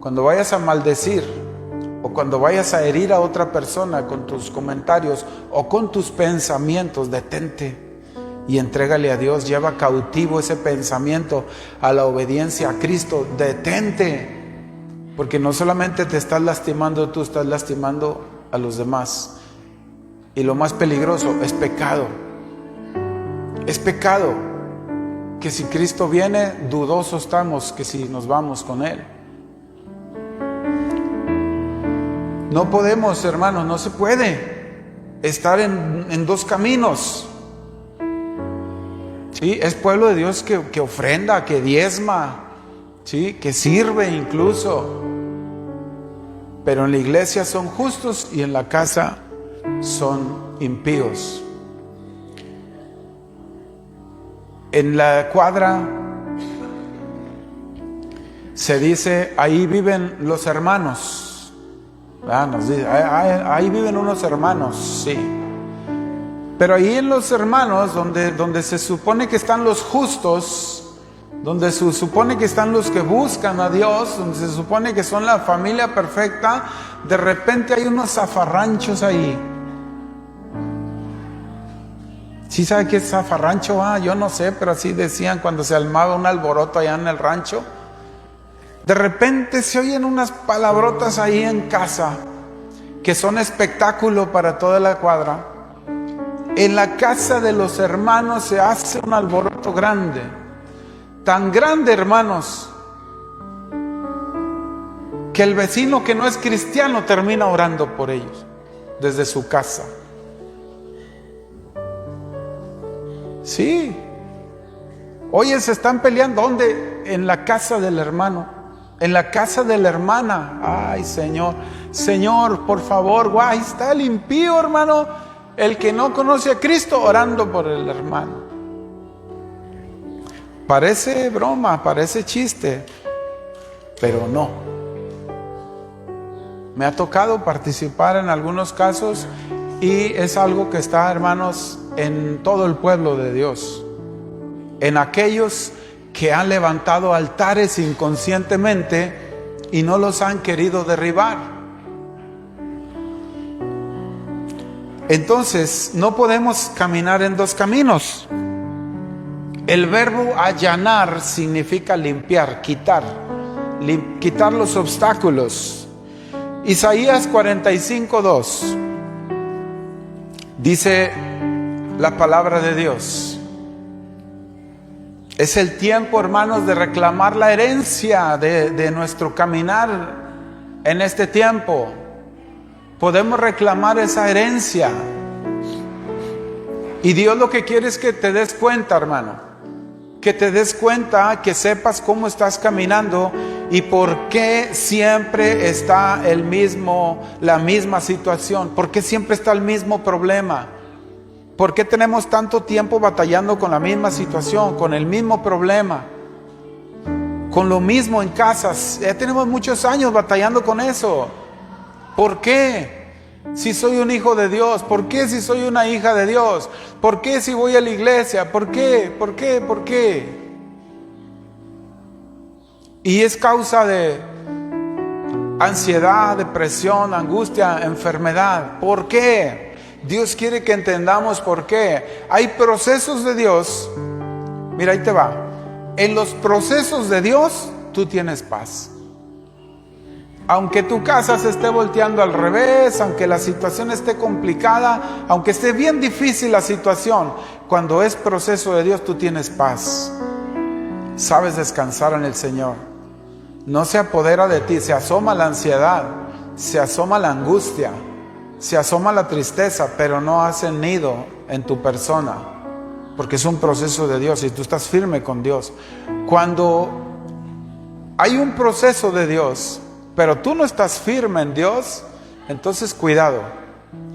Cuando vayas a maldecir o cuando vayas a herir a otra persona con tus comentarios o con tus pensamientos, detente y entrégale a Dios. Lleva cautivo ese pensamiento a la obediencia a Cristo. Detente, porque no solamente te estás lastimando tú, estás lastimando a los demás. Y lo más peligroso es pecado. Es pecado que si Cristo viene, dudosos estamos que si nos vamos con Él. No podemos, hermanos, no se puede estar en dos caminos. ¿Sí? Es pueblo de Dios que ofrenda, que diezma, ¿sí? Que sirve incluso. Pero en la iglesia son justos y en la casa son impíos. En la cuadra se dice, ahí viven los hermanos. Nos dice, ahí viven unos hermanos, sí. Pero ahí en los hermanos, donde se supone que están los justos, donde se supone que están los que buscan a Dios, donde se supone que son la familia perfecta, de repente hay unos zafarranchos ahí. ¿Sí sabe qué es zafarrancho? Yo no sé, pero así decían cuando se armaba un alboroto allá en el rancho. De repente se oyen unas palabrotas ahí en casa que son espectáculo para toda la cuadra. En la casa de los hermanos se hace un alboroto grande. Tan grande, hermanos, que el vecino que no es cristiano termina orando por ellos desde su casa. Sí. Oye, se están peleando. ¿Dónde? En la casa del hermano, en la casa de la hermana. Ay, Señor, Señor, por favor, ahí está el impío, hermano, el que no conoce a Cristo, orando por el hermano. Parece broma, parece chiste, pero no. Me ha tocado participar en algunos casos y es algo que está, hermanos, en todo el pueblo de Dios. En aquellos que han levantado altares inconscientemente y no los han querido derribar. Entonces, no podemos caminar en dos caminos. El verbo allanar significa limpiar, quitar los obstáculos. Isaías 45:2 dice la palabra de Dios: es el tiempo, hermanos, de reclamar la herencia de nuestro caminar en este tiempo. Podemos reclamar esa herencia. Y Dios lo que quiere es que te des cuenta, hermano. Que te des cuenta, que sepas cómo estás caminando y por qué siempre está la misma situación. ¿Por qué siempre está el mismo problema? ¿Por qué tenemos tanto tiempo batallando con la misma situación, con el mismo problema? Con lo mismo en casas. Ya tenemos muchos años batallando con eso. ¿Por qué? Si soy un hijo de Dios, ¿por qué si soy una hija de Dios? ¿Por qué si voy a la iglesia? ¿Por qué? ¿Por qué? ¿Por qué? Y es causa de ansiedad, depresión, angustia, enfermedad. ¿Por qué? Dios quiere que entendamos por qué. Hay procesos de Dios. Mira, ahí te va. En los procesos de Dios, tú tienes paz. Aunque tu casa se esté volteando al revés, aunque la situación esté complicada, aunque esté bien difícil la situación, cuando es proceso de Dios, tú tienes paz. Sabes descansar en el Señor. No se apodera de ti, se asoma la ansiedad, se asoma la angustia, se asoma la tristeza, pero no hace nido en tu persona, porque es un proceso de Dios y tú estás firme con Dios. Cuando hay un proceso de Dios, pero tú no estás firme en Dios, entonces cuidado.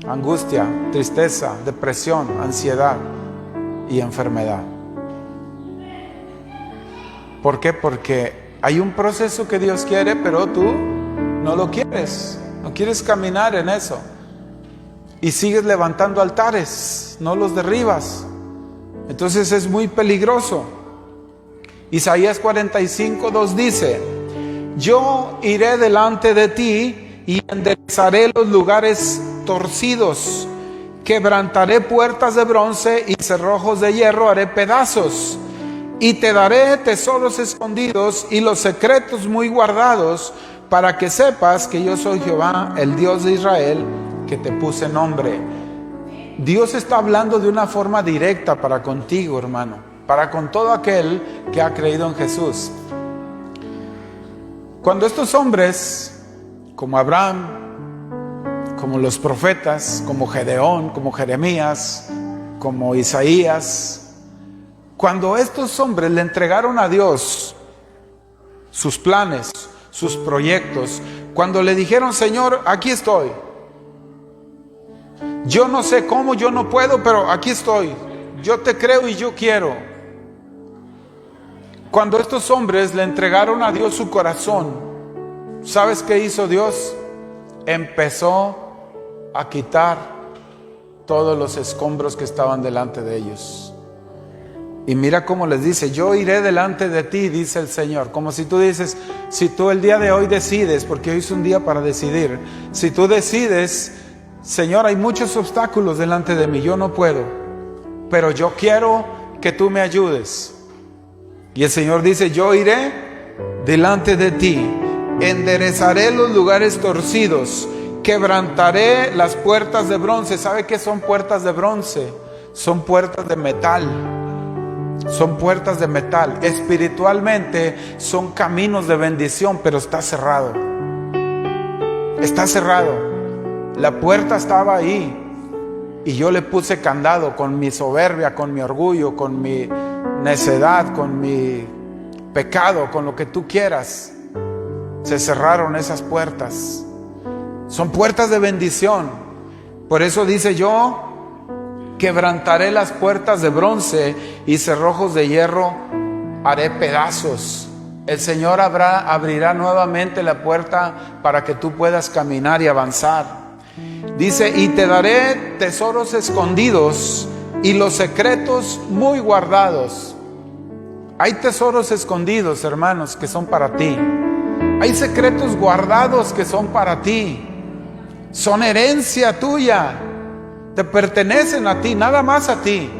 Angustia, tristeza, depresión, ansiedad y enfermedad. ¿Por qué? Porque hay un proceso que Dios quiere, pero tú no lo quieres. No quieres caminar en eso. y sigues levantando altares, no los derribas. Entonces es muy peligroso. Isaías 45:2 dice: yo iré delante de ti y enderezaré los lugares torcidos, quebrantaré puertas de bronce y cerrojos de hierro haré pedazos, y te daré tesoros escondidos y los secretos muy guardados, para que sepas que yo soy Jehová, el Dios de Israel, que te puse nombre. Dios está hablando de una forma directa para contigo, hermano, para con todo aquel que ha creído en Jesús. Cuando estos hombres, como Abraham, como los profetas, como Gedeón, como Jeremías, como Isaías, cuando estos hombres le entregaron a Dios sus planes, sus proyectos, cuando le dijeron: Señor, aquí estoy, yo no sé cómo, yo no puedo, pero aquí estoy, yo te creo y yo quiero. Cuando estos hombres le entregaron a Dios su corazón, ¿sabes qué hizo Dios? Empezó a quitar todos los escombros que estaban delante de ellos. Y mira cómo les dice: yo iré delante de ti, dice el Señor. Como si tú dices, si tú el día de hoy decides, porque hoy es un día para decidir, si tú decides: Señor, hay muchos obstáculos delante de mí, yo no puedo, pero yo quiero que tú me ayudes. Y el Señor dice: yo iré delante de ti, enderezaré los lugares torcidos, quebrantaré las puertas de bronce. ¿Sabe qué son puertas de bronce? Son puertas de metal. Son puertas de metal. Espiritualmente son caminos de bendición, pero está cerrado. Está cerrado. La puerta estaba ahí y yo le puse candado con mi soberbia, con mi orgullo, con mi necedad, con mi pecado, con lo que tú quieras. Se cerraron esas puertas. Son puertas de bendición. Por eso dice: yo quebrantaré las puertas de bronce y cerrojos de hierro haré pedazos. El Señor abrirá nuevamente la puerta para que tú puedas caminar y avanzar. Dice: y te daré tesoros escondidos y los secretos muy guardados. Hay tesoros escondidos, hermanos, que son para ti. Hay secretos guardados que son para ti. Son herencia tuya. Te pertenecen a ti, nada más a ti.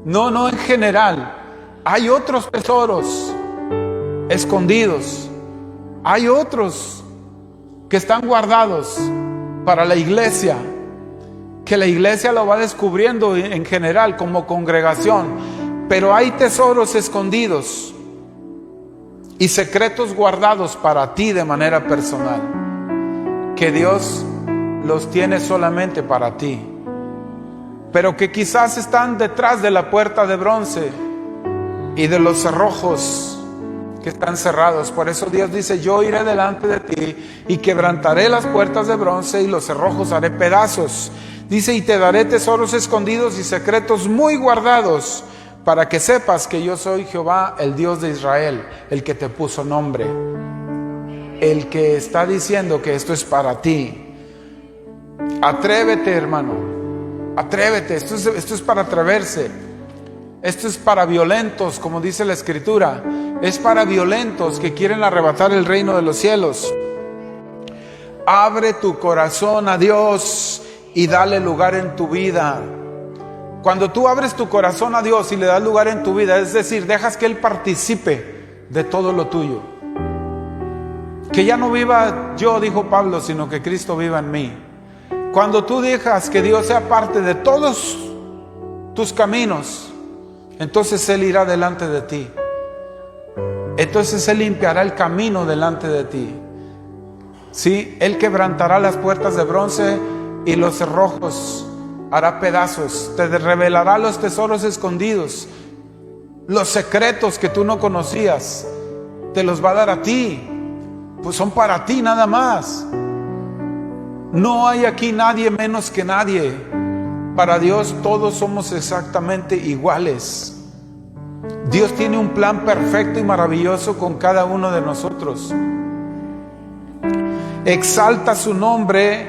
No en general. Hay otros tesoros escondidos. Hay otros que están guardados para la iglesia, que la iglesia lo va descubriendo en general como congregación. Pero hay tesoros escondidos y secretos guardados para ti de manera personal, que Dios los tiene solamente para ti, pero que quizás están detrás de la puerta de bronce y de los cerrojos que están cerrados. Por eso Dios dice: yo iré delante de ti y quebrantaré las puertas de bronce y los cerrojos haré pedazos. Dice: y te daré tesoros escondidos y secretos muy guardados, para que sepas que yo soy Jehová, el Dios de Israel, el que te puso nombre. El que está diciendo que esto es para ti. Atrévete, hermano, atrévete. Esto es para atreverse. Esto es para violentos, como dice la Escritura. Es para violentos que quieren arrebatar el reino de los cielos. Abre tu corazón a Dios y dale lugar en tu vida. Cuando tú abres tu corazón a Dios y le das lugar en tu vida, es decir, dejas que Él participe de todo lo tuyo. Que ya no viva yo, dijo Pablo, sino que Cristo viva en mí. Cuando tú dejas que Dios sea parte de todos tus caminos, entonces Él irá delante de ti. Entonces Él limpiará el camino delante de ti. ¿Sí? Él quebrantará las puertas de bronce y los cerrojos hará pedazos. Te revelará los tesoros escondidos, los secretos que tú no conocías. Te los va a dar a ti. Pues son para ti nada más. No hay aquí nadie menos que nadie. Para Dios todos somos exactamente iguales. Dios tiene un plan perfecto y maravilloso con cada uno de nosotros. Exalta su nombre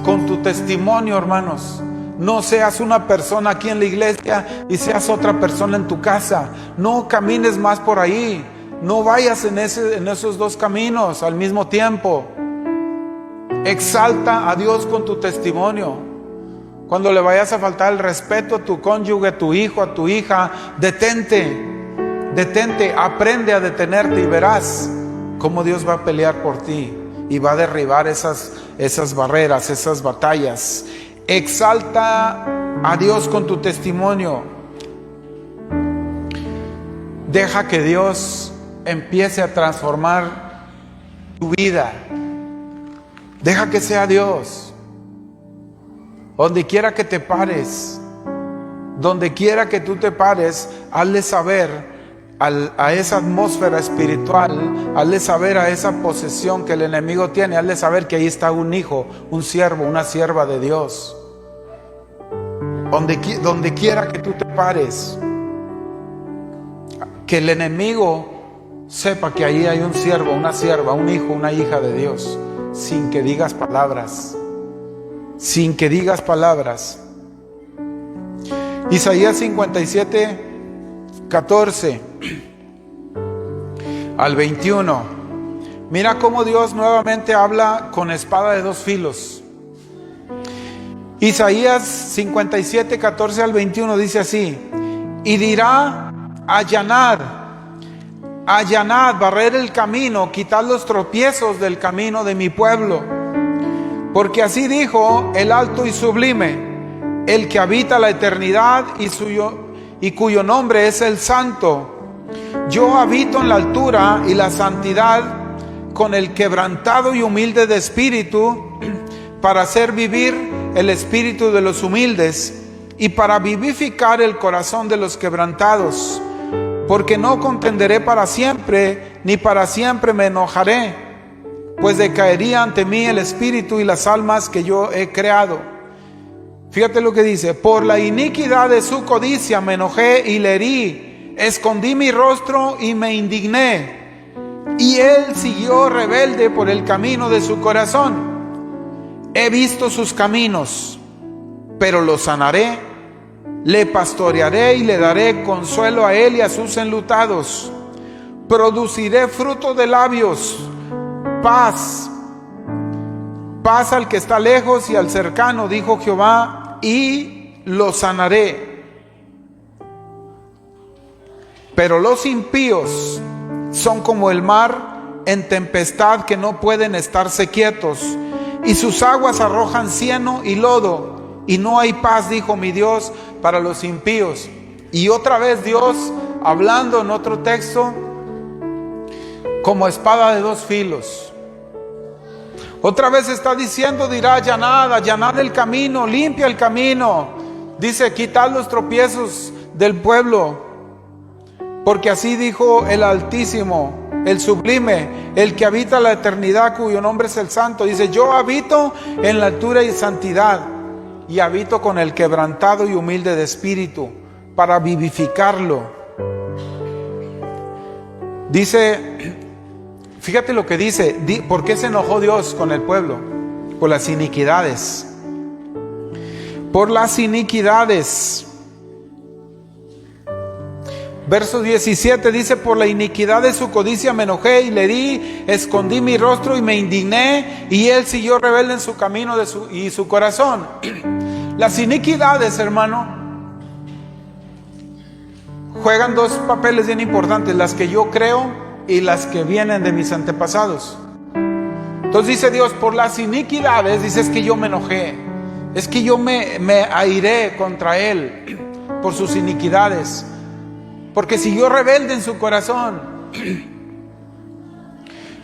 con tu testimonio, hermanos. No seas una persona aquí en la iglesia y seas otra persona en tu casa. No camines más por ahí. No vayas en esos dos caminos al mismo tiempo. Exalta a Dios con tu testimonio. Cuando le vayas a faltar el respeto a tu cónyuge, a tu hijo, a tu hija, detente, aprende a detenerte y verás cómo Dios va a pelear por ti y va a derribar esas barreras, esas batallas. Exalta a Dios con tu testimonio. Deja que Dios empiece a transformar tu vida. Deja que sea Dios. Donde quiera que te pares, donde quiera que tú te pares, hazle saber a esa atmósfera espiritual, hazle saber a esa posesión que el enemigo tiene, hazle saber que ahí está un hijo, un siervo, una sierva de Dios. Donde quiera que tú te pares, que el enemigo sepa que ahí hay un siervo, una sierva, un hijo, una hija de Dios, sin que digas palabras. Sin que digas palabras. Isaías 57, 14 al 21. Mira cómo Dios nuevamente habla con espada de dos filos. Isaías 57, 14 al 21 dice así: y dirá: allanad, barrer el camino, quitad los tropiezos del camino de mi pueblo. Porque así dijo el alto y sublime, el que habita la eternidad y cuyo nombre es el Santo. Yo habito en la altura y la santidad, con el quebrantado y humilde de espíritu, para hacer vivir el espíritu de los humildes y para vivificar el corazón de los quebrantados. Porque no contenderé para siempre, ni para siempre me enojaré, pues decaería ante mí el espíritu y las almas que yo he creado. Fíjate lo que dice: por la iniquidad de su codicia me enojé y le herí, escondí mi rostro y me indigné. Y él siguió rebelde por el camino de su corazón. He visto sus caminos, pero lo sanaré, le pastorearé y le daré consuelo a él y a sus enlutados. Produciré fruto de labios, paz al que está lejos y al cercano, dijo Jehová, y lo sanaré. Pero los impíos son como el mar en tempestad, que no pueden estarse quietos, y sus aguas arrojan cieno y lodo, y no hay paz, dijo mi Dios, para los impíos. Y otra vez Dios hablando en otro texto, como espada de dos filos. Otra vez está diciendo, dirá: allanad el camino, limpia el camino. Dice: quitad los tropiezos del pueblo. Porque así dijo el Altísimo, el Sublime, el que habita la eternidad, cuyo nombre es el Santo. Dice: yo habito en la altura y santidad, y habito con el quebrantado y humilde de espíritu, para vivificarlo. Dice... Fíjate lo que dice. ¿Por qué se enojó Dios con el pueblo? Por las iniquidades. Por las iniquidades. Verso 17 dice: por la iniquidad de su codicia me enojé y le herí, escondí mi rostro y me indigné, y él siguió rebelde en su camino y su corazón. Las iniquidades, hermano, juegan dos papeles bien importantes: las que yo creo y las que vienen de mis antepasados. Entonces dice Dios: por las iniquidades, dice, es que yo me enojé, es que yo me airé contra él por sus iniquidades, porque siguió rebelde en su corazón.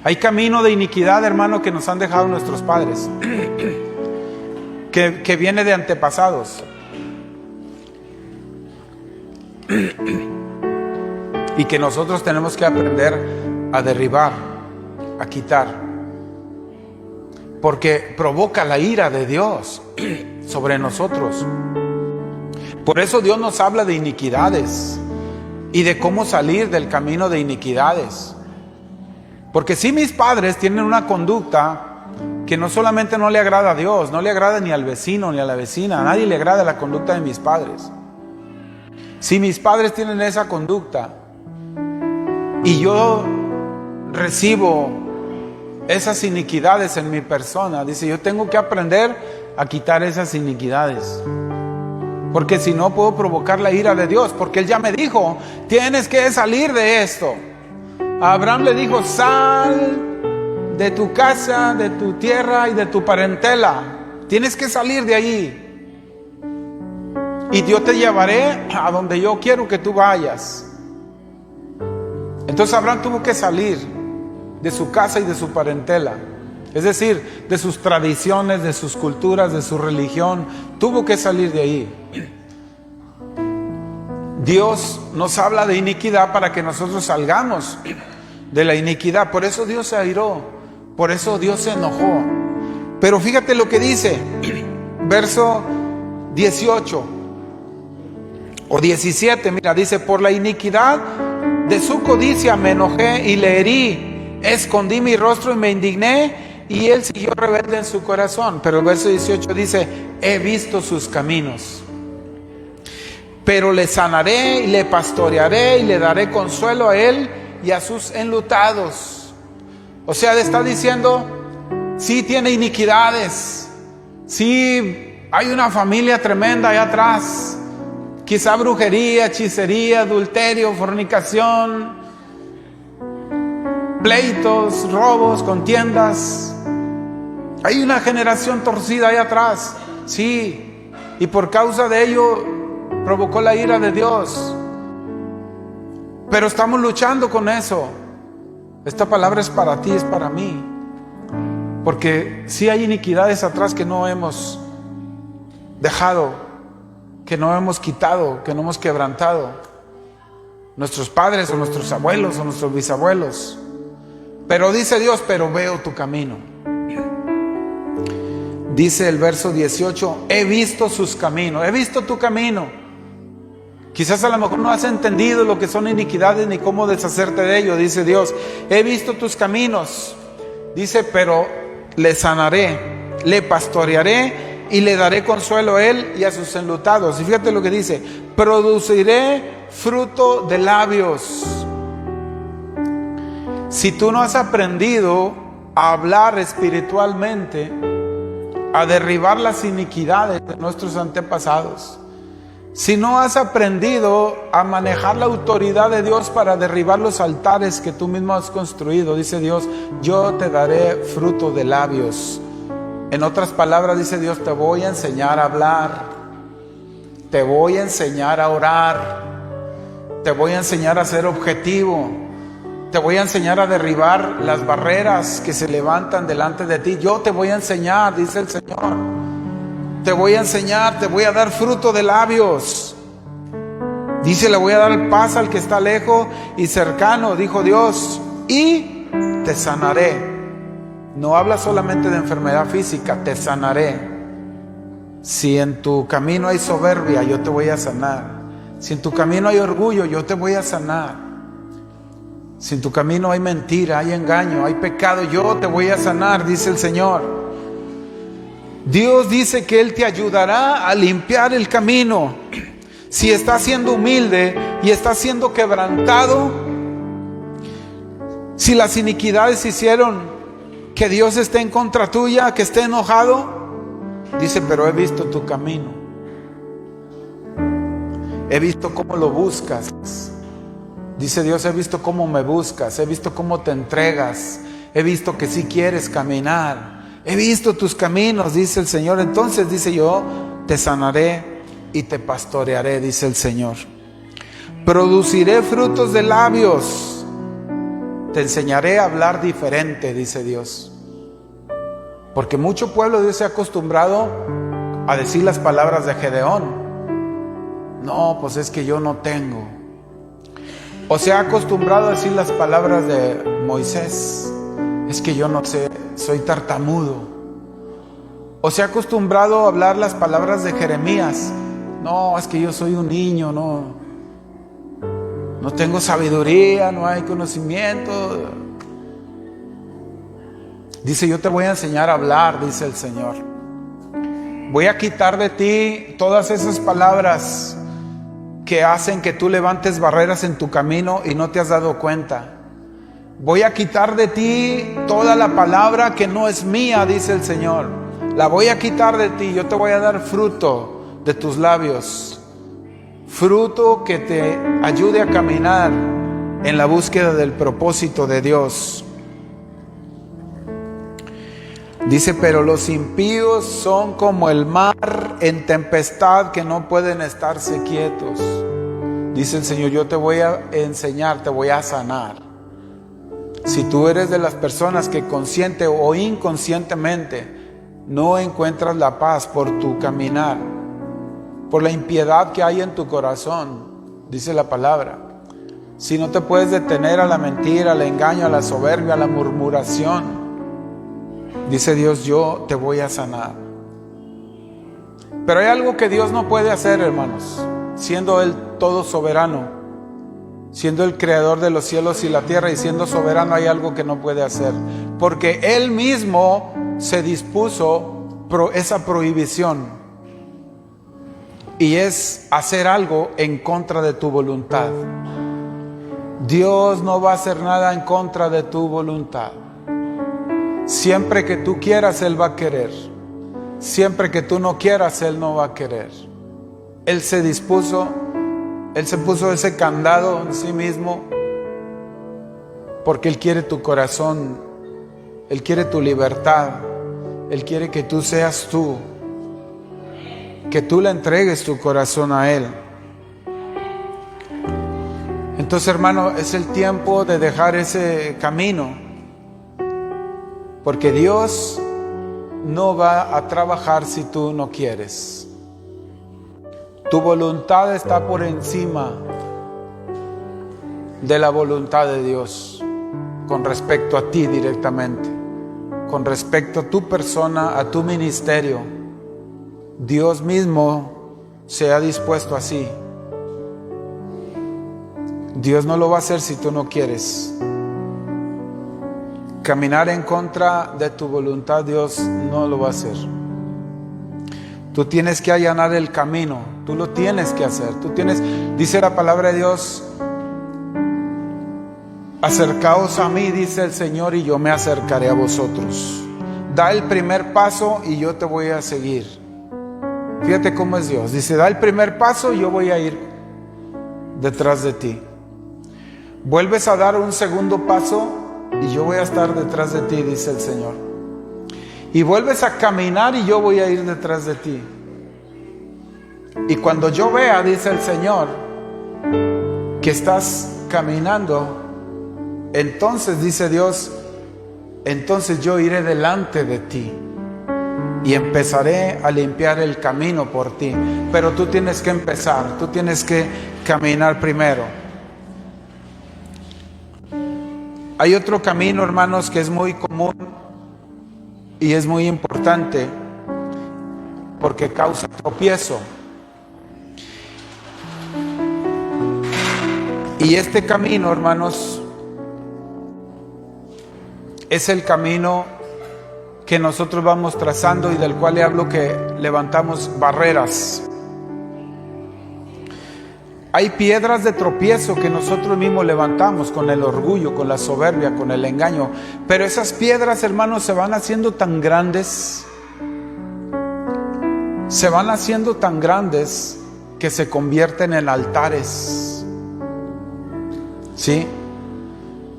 Hay camino de iniquidad, hermano, que nos han dejado nuestros padres, que viene de antepasados, y que nosotros tenemos que aprender a derribar, a quitar, porque provoca la ira de Dios sobre nosotros. Por eso Dios nos habla de iniquidades y de cómo salir del camino de iniquidades. Porque si mis padres tienen una conducta que no solamente no le agrada a Dios, no le agrada ni al vecino ni a la vecina, a nadie le agrada la conducta de mis padres. Si mis padres tienen esa conducta y yo recibo esas iniquidades en mi persona, dice, yo tengo que aprender a quitar esas iniquidades, porque si no puedo provocar la ira de Dios, porque Él ya me dijo, tienes que salir de esto. A Abraham le dijo, sal de tu casa, de tu tierra y de tu parentela, tienes que salir de allí, y yo te llevaré a donde yo quiero que tú vayas. Entonces Abraham tuvo que salir de su casa y de su parentela, es decir, de sus tradiciones, de sus culturas, de su religión. Tuvo que salir de ahí. Dios nos habla de iniquidad para que nosotros salgamos de la iniquidad. Por eso Dios se airó, por eso Dios se enojó. Pero fíjate lo que dice, verso 18 o 17, mira, dice, por la iniquidad de su codicia me enojé y le herí, escondí mi rostro y me indigné, y él siguió rebelde en su corazón. Pero el verso 18 dice, he visto sus caminos, pero le sanaré y le pastorearé y le daré consuelo a él y a sus enlutados. O sea, le está diciendo, sí tiene iniquidades, sí hay una familia tremenda allá atrás, quizá brujería, hechicería, adulterio, fornicación, pleitos, robos, contiendas. Hay una generación torcida ahí atrás, sí, y por causa de ello provocó la ira de Dios. Pero estamos luchando con eso. Esta palabra es para ti, es para mí, porque sí hay iniquidades atrás que no hemos dejado, que no hemos quitado, que no hemos quebrantado, nuestros padres o nuestros abuelos o nuestros bisabuelos. Pero dice Dios, pero veo tu camino. Dice el verso 18, he visto sus caminos, he visto tu camino. Quizás a lo mejor no has entendido lo que son iniquidades ni cómo deshacerte de ello. Dice Dios, he visto tus caminos. Dice, pero le sanaré, le pastorearé y le daré consuelo a él y a sus enlutados. Y fíjate lo que dice, produciré fruto de labios. Si tú no has aprendido a hablar espiritualmente, a derribar las iniquidades de nuestros antepasados, si no has aprendido a manejar la autoridad de Dios para derribar los altares que tú mismo has construido, dice Dios, yo te daré fruto de labios. En otras palabras, dice Dios, te voy a enseñar a hablar, te voy a enseñar a orar, te voy a enseñar a ser objetivo, te voy a enseñar a derribar las barreras que se levantan delante de ti. Yo te voy a enseñar, dice el Señor. Te voy a enseñar, te voy a dar fruto de labios. Dice, le voy a dar paz al que está lejos y cercano, dijo Dios, y te sanaré. No habla solamente de enfermedad física, te sanaré. Si en tu camino hay soberbia, yo te voy a sanar. Si en tu camino hay orgullo, yo te voy a sanar. Si en tu camino hay mentira, hay engaño, hay pecado, yo te voy a sanar, dice el Señor. Dios dice que Él te ayudará a limpiar el camino. Si estás siendo humilde y estás siendo quebrantado, si las iniquidades hicieron que Dios esté en contra tuya, que esté enojado, dice, pero he visto tu camino. He visto cómo lo buscas. Dice Dios, he visto cómo me buscas, he visto cómo te entregas, he visto que sí quieres caminar. He visto tus caminos, dice el Señor. Entonces, dice, yo te sanaré y te pastorearé, dice el Señor. Produciré frutos de labios. Te enseñaré a hablar diferente, dice Dios. Porque mucho pueblo de Dios se ha acostumbrado a decir las palabras de Gedeón. No, pues es que yo no tengo. O se ha acostumbrado a decir las palabras de Moisés. Es que yo no sé, soy tartamudo. O se ha acostumbrado a hablar las palabras de Jeremías. No, es que yo soy un niño, no tengo sabiduría, no hay conocimiento. Dice, yo te voy a enseñar a hablar, dice el Señor. Voy a quitar de ti todas esas palabras que hacen que tú levantes barreras en tu camino y no te has dado cuenta. Voy a quitar de ti toda la palabra que no es mía, dice el Señor. La voy a quitar de ti. Yo te voy a dar fruto de tus labios. Fruto que te ayude a caminar en la búsqueda del propósito de Dios. Dice, pero los impíos son como el mar en tempestad, que no pueden estarse quietos. Dice el Señor, yo te voy a enseñar, te voy a sanar. Si tú eres de las personas que consciente o inconscientemente no encuentras la paz por tu caminar, por la impiedad que hay en tu corazón, dice la palabra, si no te puedes detener a la mentira, al engaño, a la soberbia, a la murmuración, dice Dios, yo te voy a sanar. Pero hay algo que Dios no puede hacer, hermanos, siendo Él todo soberano, siendo el creador de los cielos y la tierra y siendo soberano, hay algo que no puede hacer, porque Él mismo se dispuso esa prohibición, y es hacer algo en contra de tu voluntad. Dios no va a hacer nada en contra de tu voluntad. Siempre que tú quieras, Él va a querer. Siempre que tú no quieras, Él no va a querer. Él se dispuso, Él se puso ese candado en sí mismo, porque Él quiere tu corazón, Él quiere tu libertad, Él quiere que tú seas tú, que tú le entregues tu corazón a Él. Entonces, hermano, es el tiempo de dejar ese camino, porque Dios no va a trabajar si tú no quieres. Tu voluntad está por encima de la voluntad de Dios con respecto a ti directamente, con respecto a tu persona, a tu ministerio. Dios mismo se ha dispuesto así. Dios no lo va a hacer si tú no quieres. Caminar en contra de tu voluntad, Dios no lo va a hacer. Tú tienes que allanar el camino, tú lo tienes que hacer. Dice la palabra de Dios, acercaos a mí, dice el Señor, y yo me acercaré a vosotros. Da el primer paso y yo te voy a seguir. Fíjate cómo es Dios. Dice, da el primer paso y yo voy a ir detrás de ti. Vuelves a dar un segundo paso y yo voy a estar detrás de ti, dice el Señor. Y vuelves a caminar y yo voy a ir detrás de ti. Y cuando yo vea, dice el Señor, que estás caminando, entonces, dice Dios, entonces yo iré delante de ti y empezaré a limpiar el camino por ti. Pero tú tienes que empezar, tú tienes que caminar primero. Hay otro camino, hermanos, que es muy común y es muy importante porque causa tropiezo. Y este camino, hermanos, es el camino que nosotros vamos trazando y del cual le hablo que levantamos barreras. Hay piedras de tropiezo que nosotros mismos levantamos con el orgullo, con la soberbia, con el engaño. Pero esas piedras, hermanos, se van haciendo tan grandes. Se van haciendo tan grandes que se convierten en altares. ¿Sí?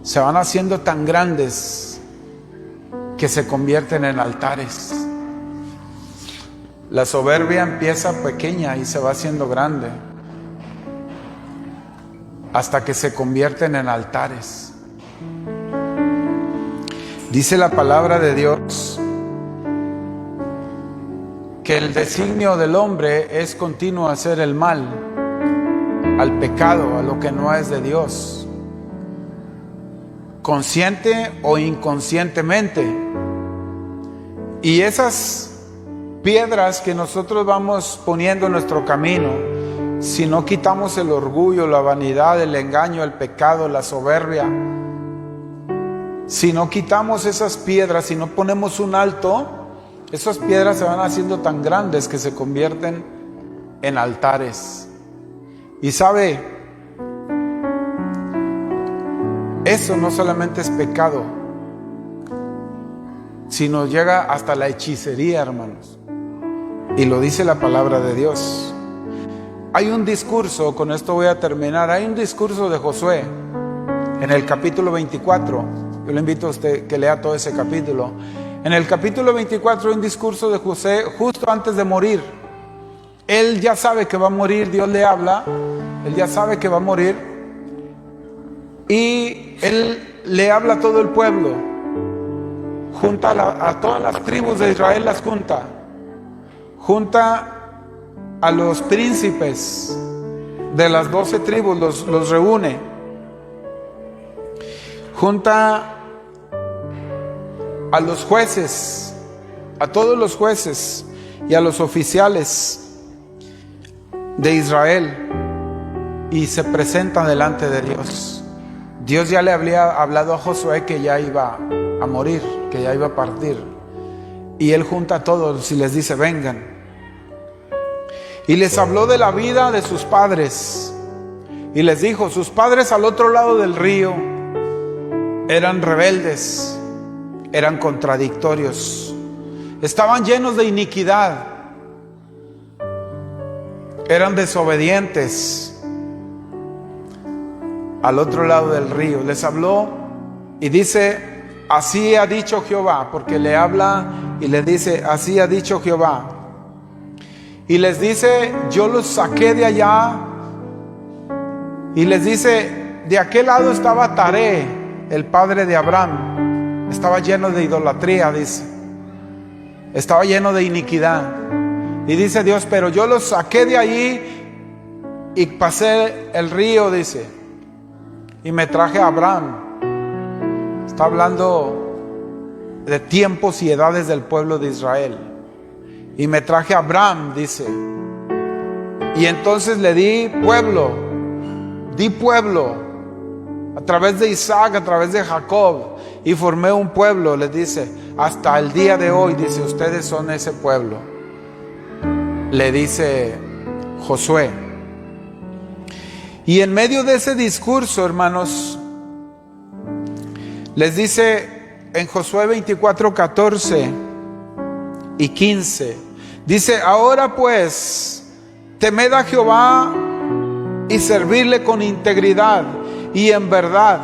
Se van haciendo tan grandes que se convierten en altares. La soberbia empieza pequeña y se va haciendo grande, hasta que se convierten en altares. Dice la palabra de Dios que el designio del hombre es continuo hacer el mal, al pecado, a lo que no es de Dios, consciente o inconscientemente. Y esas piedras que nosotros vamos poniendo en nuestro camino, si no quitamos el orgullo, la vanidad, el engaño, el pecado, la soberbia, si no quitamos esas piedras, si no ponemos un alto, esas piedras se van haciendo tan grandes que se convierten en altares. Y sabe, eso no solamente es pecado, sino llega hasta la hechicería, hermanos. Y lo dice la palabra de Dios. Hay un discurso, con esto voy a terminar, hay un discurso de Josué en el capítulo 24. Yo le invito a usted que lea todo ese capítulo. En el capítulo 24 hay un discurso de Josué justo antes de morir. Él ya sabe que va a morir, Dios le habla, él ya sabe que va a morir, y él le habla a todo el pueblo, junta a todas las tribus de Israel, las junta a los príncipes de las 12 tribus, los reúne, junta a los jueces, a todos los jueces y a los oficiales de Israel, y se presentan delante de Dios. Dios ya le había hablado a Josué que ya iba a morir, que ya iba a partir, y él junta a todos y les dice: vengan. Y les habló de la vida de sus padres y les dijo: sus padres al otro lado del río eran rebeldes, eran contradictorios, estaban llenos de iniquidad, eran desobedientes. Al otro lado del río les habló y dice: así ha dicho Jehová, porque le habla y le dice: así ha dicho Jehová. Y les dice: yo los saqué de allá. Y les dice: de aquel lado estaba Taré, el padre de Abraham, estaba lleno de idolatría, dice, estaba lleno de iniquidad. Y dice Dios: pero yo los saqué de allí y pasé el río, dice, y me traje a Abraham. Está hablando de tiempos y edades del pueblo de Israel. Y me traje a Abraham, dice, y entonces le di pueblo a través de Isaac, a través de Jacob, y formé un pueblo. Les dice: hasta el día de hoy, dice, ustedes son ese pueblo, le dice Josué. Y en medio de ese discurso, hermanos, les dice en Josué 24, 14 y 15, dice: ahora pues, temed a Jehová y servirle con integridad y en verdad,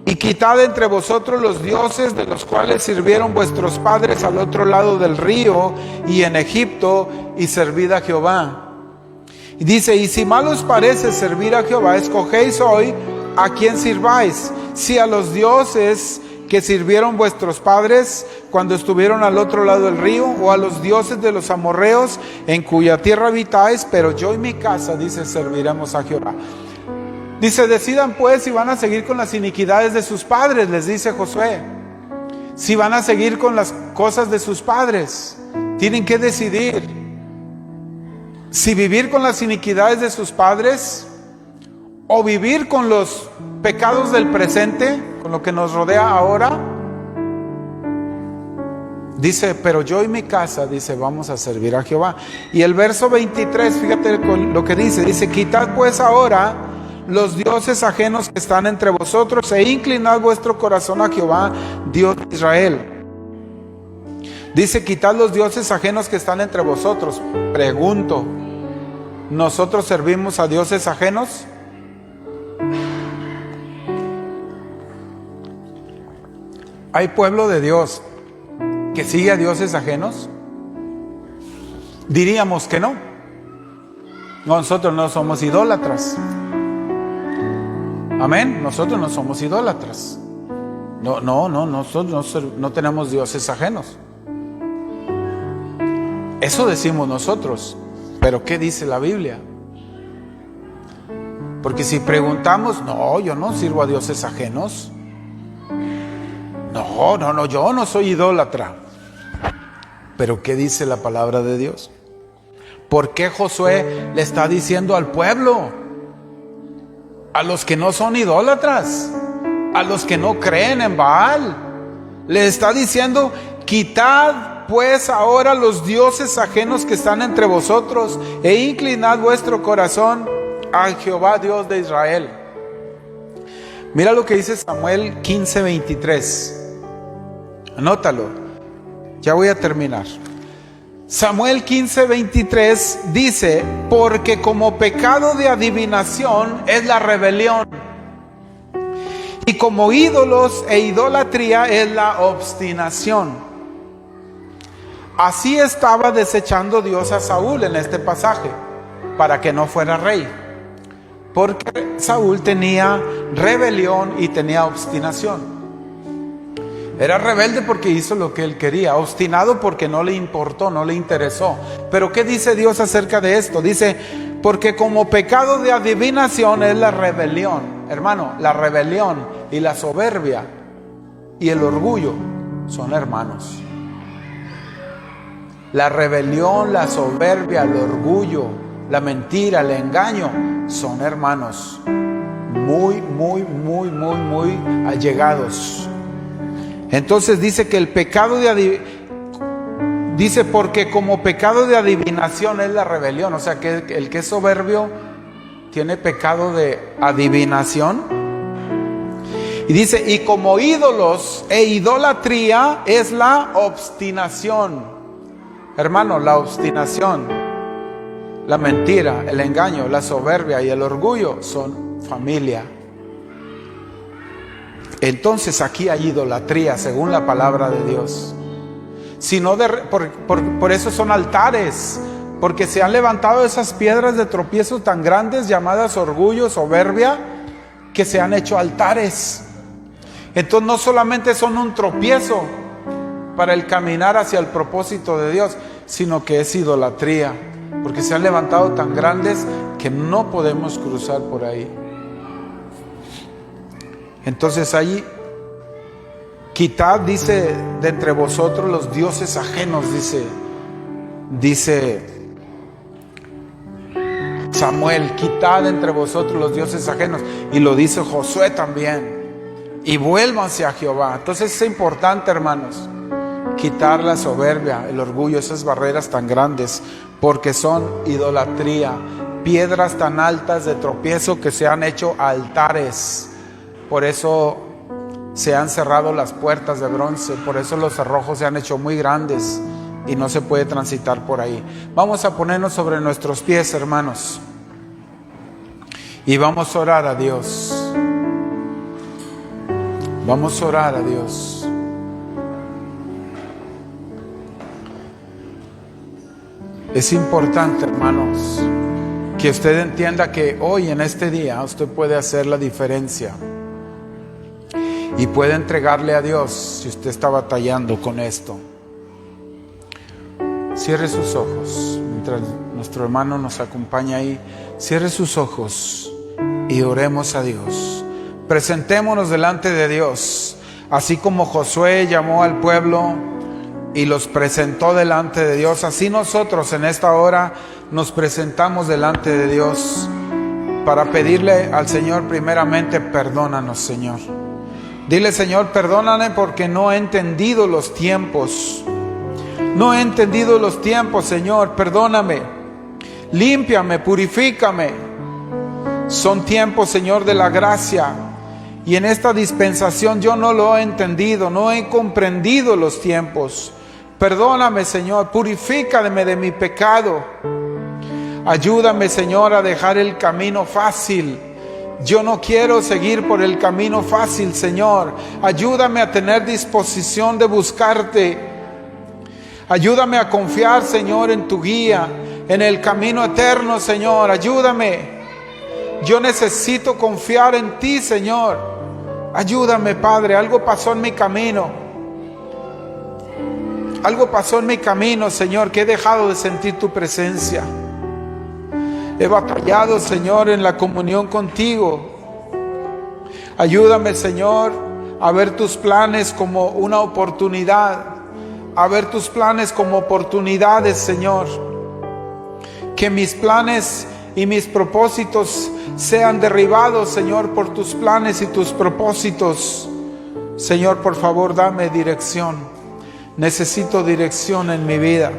y quitad entre vosotros los dioses de los cuales sirvieron vuestros padres al otro lado del río y en Egipto, y servid a Jehová. Y dice: y si mal os parece servir a Jehová, escogéis hoy a quién sirváis, si a los dioses que sirvieron vuestros padres cuando estuvieron al otro lado del río, o a los dioses de los amorreos en cuya tierra habitáis, pero yo y mi casa, dice, serviremos a Jehová. Dice: decidan pues si van a seguir con las iniquidades de sus padres, les dice Josué. Si van a seguir con las cosas de sus padres, tienen que decidir si vivir con las iniquidades de sus padres o vivir con los pecados del presente, con lo que nos rodea ahora. Dice: pero yo y mi casa, dice, vamos a servir a Jehová. Y el verso 23, fíjate lo que dice: quitad pues ahora los dioses ajenos que están entre vosotros, e inclinad vuestro corazón a Jehová, Dios de Israel. Dice: quitad los dioses ajenos que están entre vosotros. Pregunto, ¿nosotros servimos a dioses ajenos? ¿Hay pueblo de Dios que sigue a dioses ajenos? Diríamos que no. Nosotros no somos idólatras. Amén. Nosotros no somos idólatras. Nosotros no tenemos dioses ajenos. Eso decimos nosotros. Pero ¿qué dice la Biblia? Porque si preguntamos: no, yo no sirvo a dioses ajenos. No, yo no soy idólatra. Pero ¿qué dice la palabra de Dios? ¿Por qué Josué le está diciendo al pueblo, a los que no son idólatras, a los que no creen en Baal. Le está diciendo: quitad pues ahora los dioses ajenos que están entre vosotros, e inclinad vuestro corazón a Jehová Dios de Israel. Mira lo que dice Samuel 15:23. Anótalo, ya voy a terminar. Samuel 15:23 dice: porque como pecado de adivinación es la rebelión, y como ídolos e idolatría es la obstinación. Así estaba desechando Dios a Saúl en este pasaje, para que no fuera rey, porque Saúl tenía rebelión y tenía obstinación. Era rebelde porque hizo lo que él quería, obstinado porque no le importó, no le interesó. Pero ¿qué dice Dios acerca de esto? Dice: porque como pecado de adivinación es la rebelión. Hermano, la rebelión y la soberbia y el orgullo son hermanos. La rebelión, la soberbia, el orgullo, la mentira, el engaño son hermanos muy allegados. Entonces dice que el pecado dice: porque como pecado de adivinación es la rebelión. O sea que el que es soberbio tiene pecado de adivinación. Y dice: y como ídolos e idolatría es la obstinación. Hermano, la obstinación, la mentira, el engaño, la soberbia y el orgullo son familia. Entonces aquí hay idolatría según la palabra de Dios. Sino por eso son altares, porque se han levantado esas piedras de tropiezo tan grandes llamadas orgullo, soberbia, que se han hecho altares. Entonces no solamente son un tropiezo para el caminar hacia el propósito de Dios, sino que es idolatría, porque se han levantado tan grandes que no podemos cruzar por ahí. Entonces ahí: quitad, dice, de entre vosotros los dioses ajenos, dice Samuel, quitad entre vosotros los dioses ajenos. Y lo dice Josué también: y vuélvanse a Jehová. Entonces es importante, hermanos, quitar la soberbia, el orgullo, esas barreras tan grandes, porque son idolatría, piedras tan altas de tropiezo que se han hecho altares. Por eso se han cerrado las puertas de bronce, por eso los cerrojos se han hecho muy grandes y no se puede transitar por ahí. Vamos a ponernos sobre nuestros pies, hermanos, y vamos a orar a Dios. Vamos a orar a Dios. Es importante, hermanos, que usted entienda que hoy, en este día, usted puede hacer la diferencia y puede entregarle a Dios si usted está batallando con esto. Cierre sus ojos mientras nuestro hermano nos acompaña ahí. Cierre sus ojos y oremos a Dios. Presentémonos delante de Dios, así como Josué llamó al pueblo y los presentó delante de Dios. Así nosotros en esta hora nos presentamos delante de Dios para pedirle al Señor primeramente: perdónanos, Señor. Dile: Señor, perdóname porque no he entendido los tiempos. No he entendido los tiempos, Señor, perdóname. Límpiame, purifícame. Son tiempos, Señor, de la gracia. Y en esta dispensación yo no lo he entendido, no he comprendido los tiempos. Perdóname, Señor, purifícame de mi pecado. Ayúdame, Señor, a dejar el camino fácil. Yo no quiero seguir por el camino fácil, Señor. Ayúdame a tener disposición de buscarte. Ayúdame a confiar, Señor, en tu guía, en el camino eterno, Señor. Ayúdame. Yo necesito confiar en ti, Señor. Ayúdame, Padre. Algo pasó en mi camino. Algo pasó en mi camino, Señor, que he dejado de sentir tu presencia. He batallado, Señor, en la comunión contigo. Ayúdame, Señor, a ver tus planes como una oportunidad. A ver tus planes como oportunidades, Señor. Que mis planes y mis propósitos sean derribados, Señor, por tus planes y tus propósitos. Señor, por favor, dame dirección. Necesito dirección en mi vida.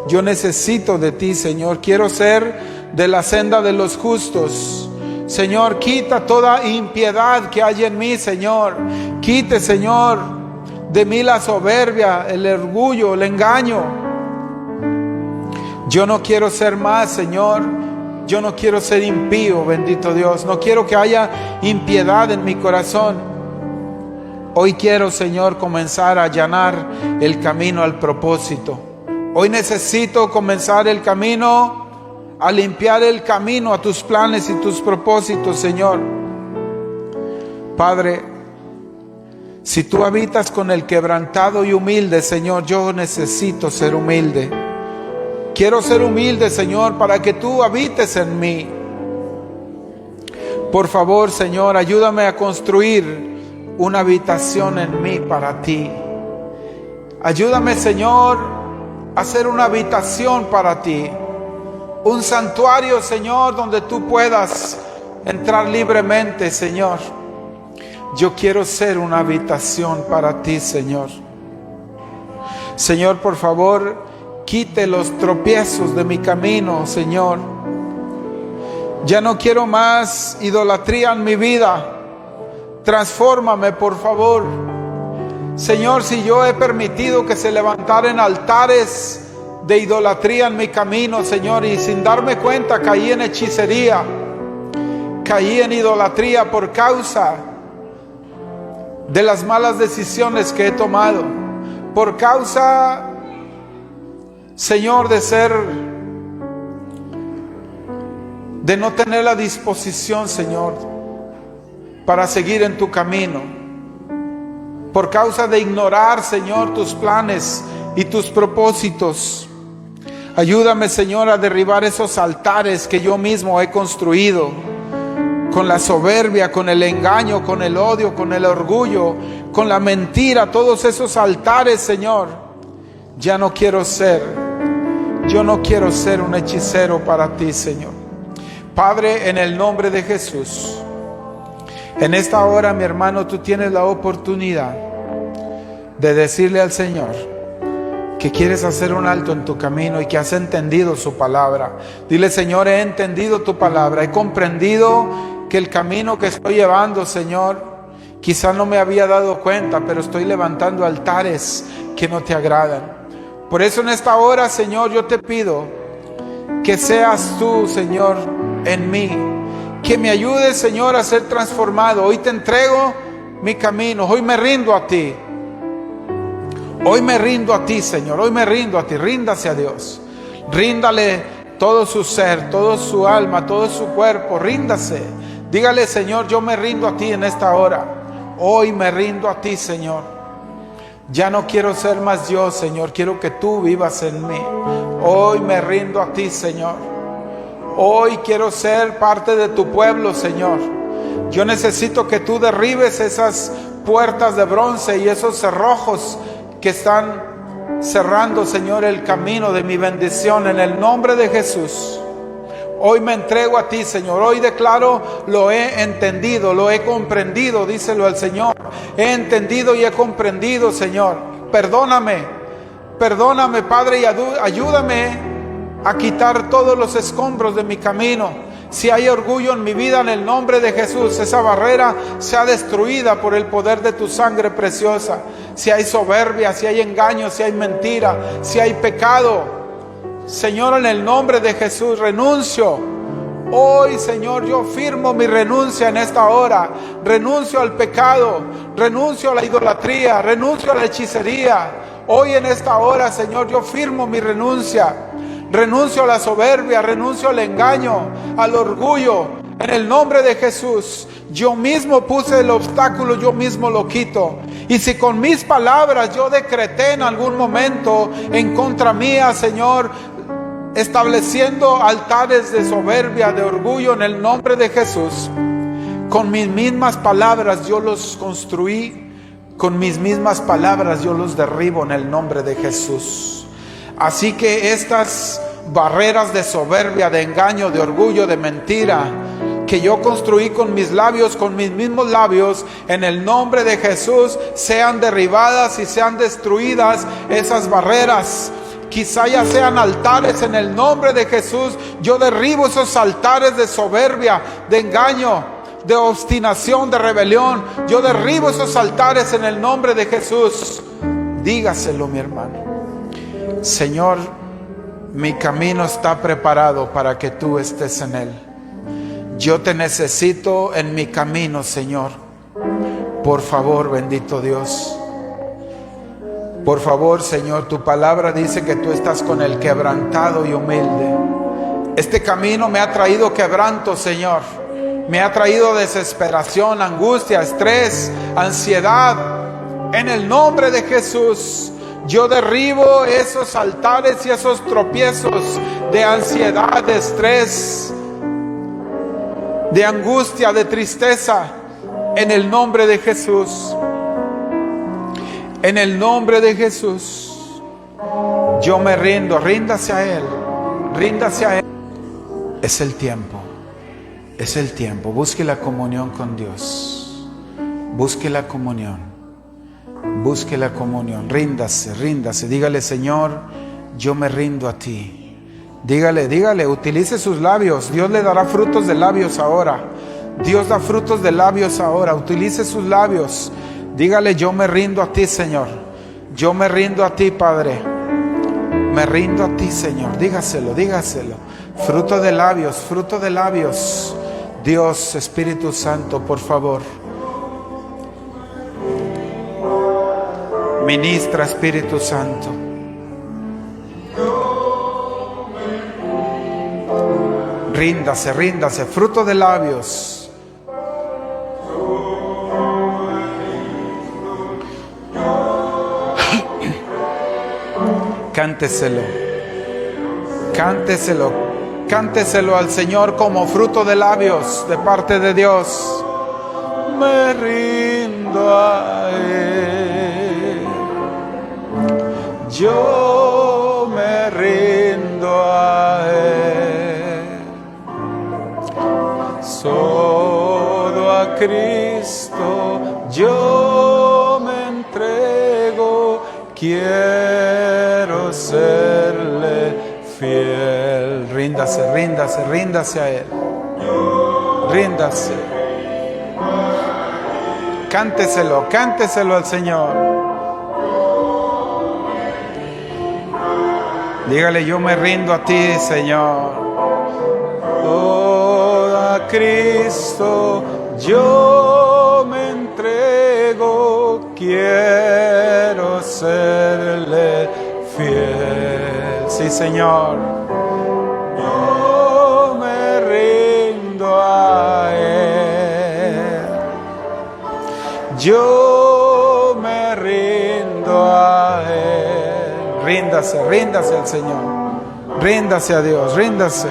Yo necesito de ti, Señor. Quiero ser de la senda de los justos. Señor, quita toda impiedad que hay en mí, Señor. Quite, Señor, de mí la soberbia, el orgullo, el engaño. Yo no quiero ser más, Señor. Yo no quiero ser impío, bendito Dios. No quiero que haya impiedad en mi corazón. Hoy quiero, Señor, comenzar a allanar el camino al propósito. Hoy necesito comenzar el camino, a limpiar el camino a tus planes y tus propósitos, Señor. Padre, si tú habitas con el quebrantado y humilde, Señor, yo necesito ser humilde. Quiero ser humilde, Señor, para que tú habites en mí. Por favor, Señor, ayúdame a construir una habitación en mí para ti. Ayúdame, Señor, a hacer una habitación para ti. Un santuario, Señor, donde tú puedas entrar libremente, Señor. Yo quiero ser una habitación para ti, Señor. Señor, por favor, quite los tropiezos de mi camino, Señor. Ya no quiero más idolatría en mi vida. Transfórmame, por favor. Señor, si yo he permitido que se levantaran altares de idolatría en mi camino, Señor, y sin darme cuenta caí en hechicería, caí en idolatría por causa de las malas decisiones que he tomado, por causa, Señor, de no tener la disposición, Señor, para seguir en tu camino, por causa de ignorar, Señor, tus planes y tus propósitos. Ayúdame, Señor, a derribar esos altares que yo mismo he construido con la soberbia, con el engaño, con el odio, con el orgullo, con la mentira. Todos esos altares, Señor, ya no quiero ser. Yo no quiero ser un hechicero para ti, Señor. Padre, en el nombre de Jesús, en esta hora, mi hermano, tú tienes la oportunidad de decirle al Señor que quieres hacer un alto en tu camino y que has entendido su palabra. Dile: Señor, he entendido tu palabra, he comprendido que el camino que estoy llevando, Señor, quizá no me había dado cuenta, pero estoy levantando altares que no te agradan. Por eso en esta hora, Señor, yo te pido que seas tú, Señor, en mí, que me ayudes, Señor, a ser transformado. Hoy te entrego mi camino, hoy me rindo a ti. Hoy me rindo a ti, Señor, hoy me rindo a ti. Ríndase a Dios, ríndale todo su ser, toda su alma, todo su cuerpo, ríndase. Dígale: Señor, yo me rindo a ti en esta hora. Hoy me rindo a ti, Señor. Ya no quiero ser más yo, Señor, quiero que tú vivas en mí. Hoy me rindo a ti, Señor. Hoy quiero ser parte de tu pueblo, Señor. Yo necesito que tú derribes esas puertas de bronce y esos cerrojos que están cerrando, Señor, el camino de mi bendición, en el nombre de Jesús. Hoy me entrego a ti, Señor. Hoy declaro: lo he entendido, lo he comprendido. Díselo al Señor: he entendido y he comprendido, Señor. Perdóname, perdóname, Padre, y ayúdame a quitar todos los escombros de mi camino. Si hay orgullo en mi vida, en el nombre de Jesús, esa barrera sea destruida por el poder de tu sangre preciosa. Si hay soberbia, si hay engaño, si hay mentira, si hay pecado, Señor, en el nombre de Jesús, renuncio. Hoy, Señor, yo firmo mi renuncia en esta hora. Renuncio al pecado, renuncio a la idolatría, renuncio a la hechicería. Hoy en esta hora, Señor, yo firmo mi renuncia. Renuncio a la soberbia, renuncio al engaño, al orgullo. En el nombre de Jesús, yo mismo puse el obstáculo, yo mismo lo quito. Y si con mis palabras yo decreté en algún momento en contra mía, Señor, estableciendo altares de soberbia, de orgullo, en el nombre de Jesús, con mis mismas palabras yo los construí, con mis mismas palabras yo los derribo en el nombre de Jesús. Así que estas barreras de soberbia, de engaño, de orgullo, de mentira, que yo construí con mis labios, con mis mismos labios, en el nombre de Jesús, sean derribadas y sean destruidas esas barreras. Quizá ya sean altares, en el nombre de Jesús. Yo derribo esos altares de soberbia, de engaño, de obstinación, de rebelión. Yo derribo esos altares en el nombre de Jesús. Dígaselo, mi hermano. Señor, mi camino está preparado para que tú estés en él. Yo te necesito en mi camino, Señor. Por favor, bendito Dios. Por favor, Señor, tu palabra dice que tú estás con el quebrantado y humilde. Este camino me ha traído quebranto, Señor. Me ha traído desesperación, angustia, estrés, ansiedad. En el nombre de Jesús, yo derribo esos altares y esos tropiezos de ansiedad, de estrés, de angustia, de tristeza. En el nombre de Jesús. En el nombre de Jesús, yo me rindo. Ríndase a Él, ríndase a Él. Es el tiempo, es el tiempo. Busque la comunión con Dios. Busque la comunión, busque la comunión. Ríndase, ríndase. Dígale: Señor, yo me rindo a ti. Dígale, utilice sus labios. Dios le dará frutos de labios ahora. Dios da frutos de labios ahora. Utilice sus labios. Dígale: yo me rindo a ti, Señor. Yo me rindo a ti, Padre. Me rindo a ti, Señor. Dígaselo, dígaselo. Fruto de labios, fruto de labios. Dios, Espíritu Santo, por favor. Ministra, Espíritu Santo. Ríndase, ríndase. Fruto de labios. Cánteselo, cánteselo, cánteselo al Señor como fruto de labios de parte de Dios. Me rindo a Él, yo me rindo a Él, solo a Cristo yo me entrego, quiero serle fiel. Ríndase, ríndase, ríndase a Él. Ríndase. Cánteselo, cánteselo al Señor. Dígale: yo me rindo a ti, Señor. Oh, a Cristo yo me entrego, quiero serle fiel. Sí, Señor. Yo me rindo a Él. Yo me rindo a Él. Ríndase, ríndase al Señor. Ríndase a Dios, ríndase.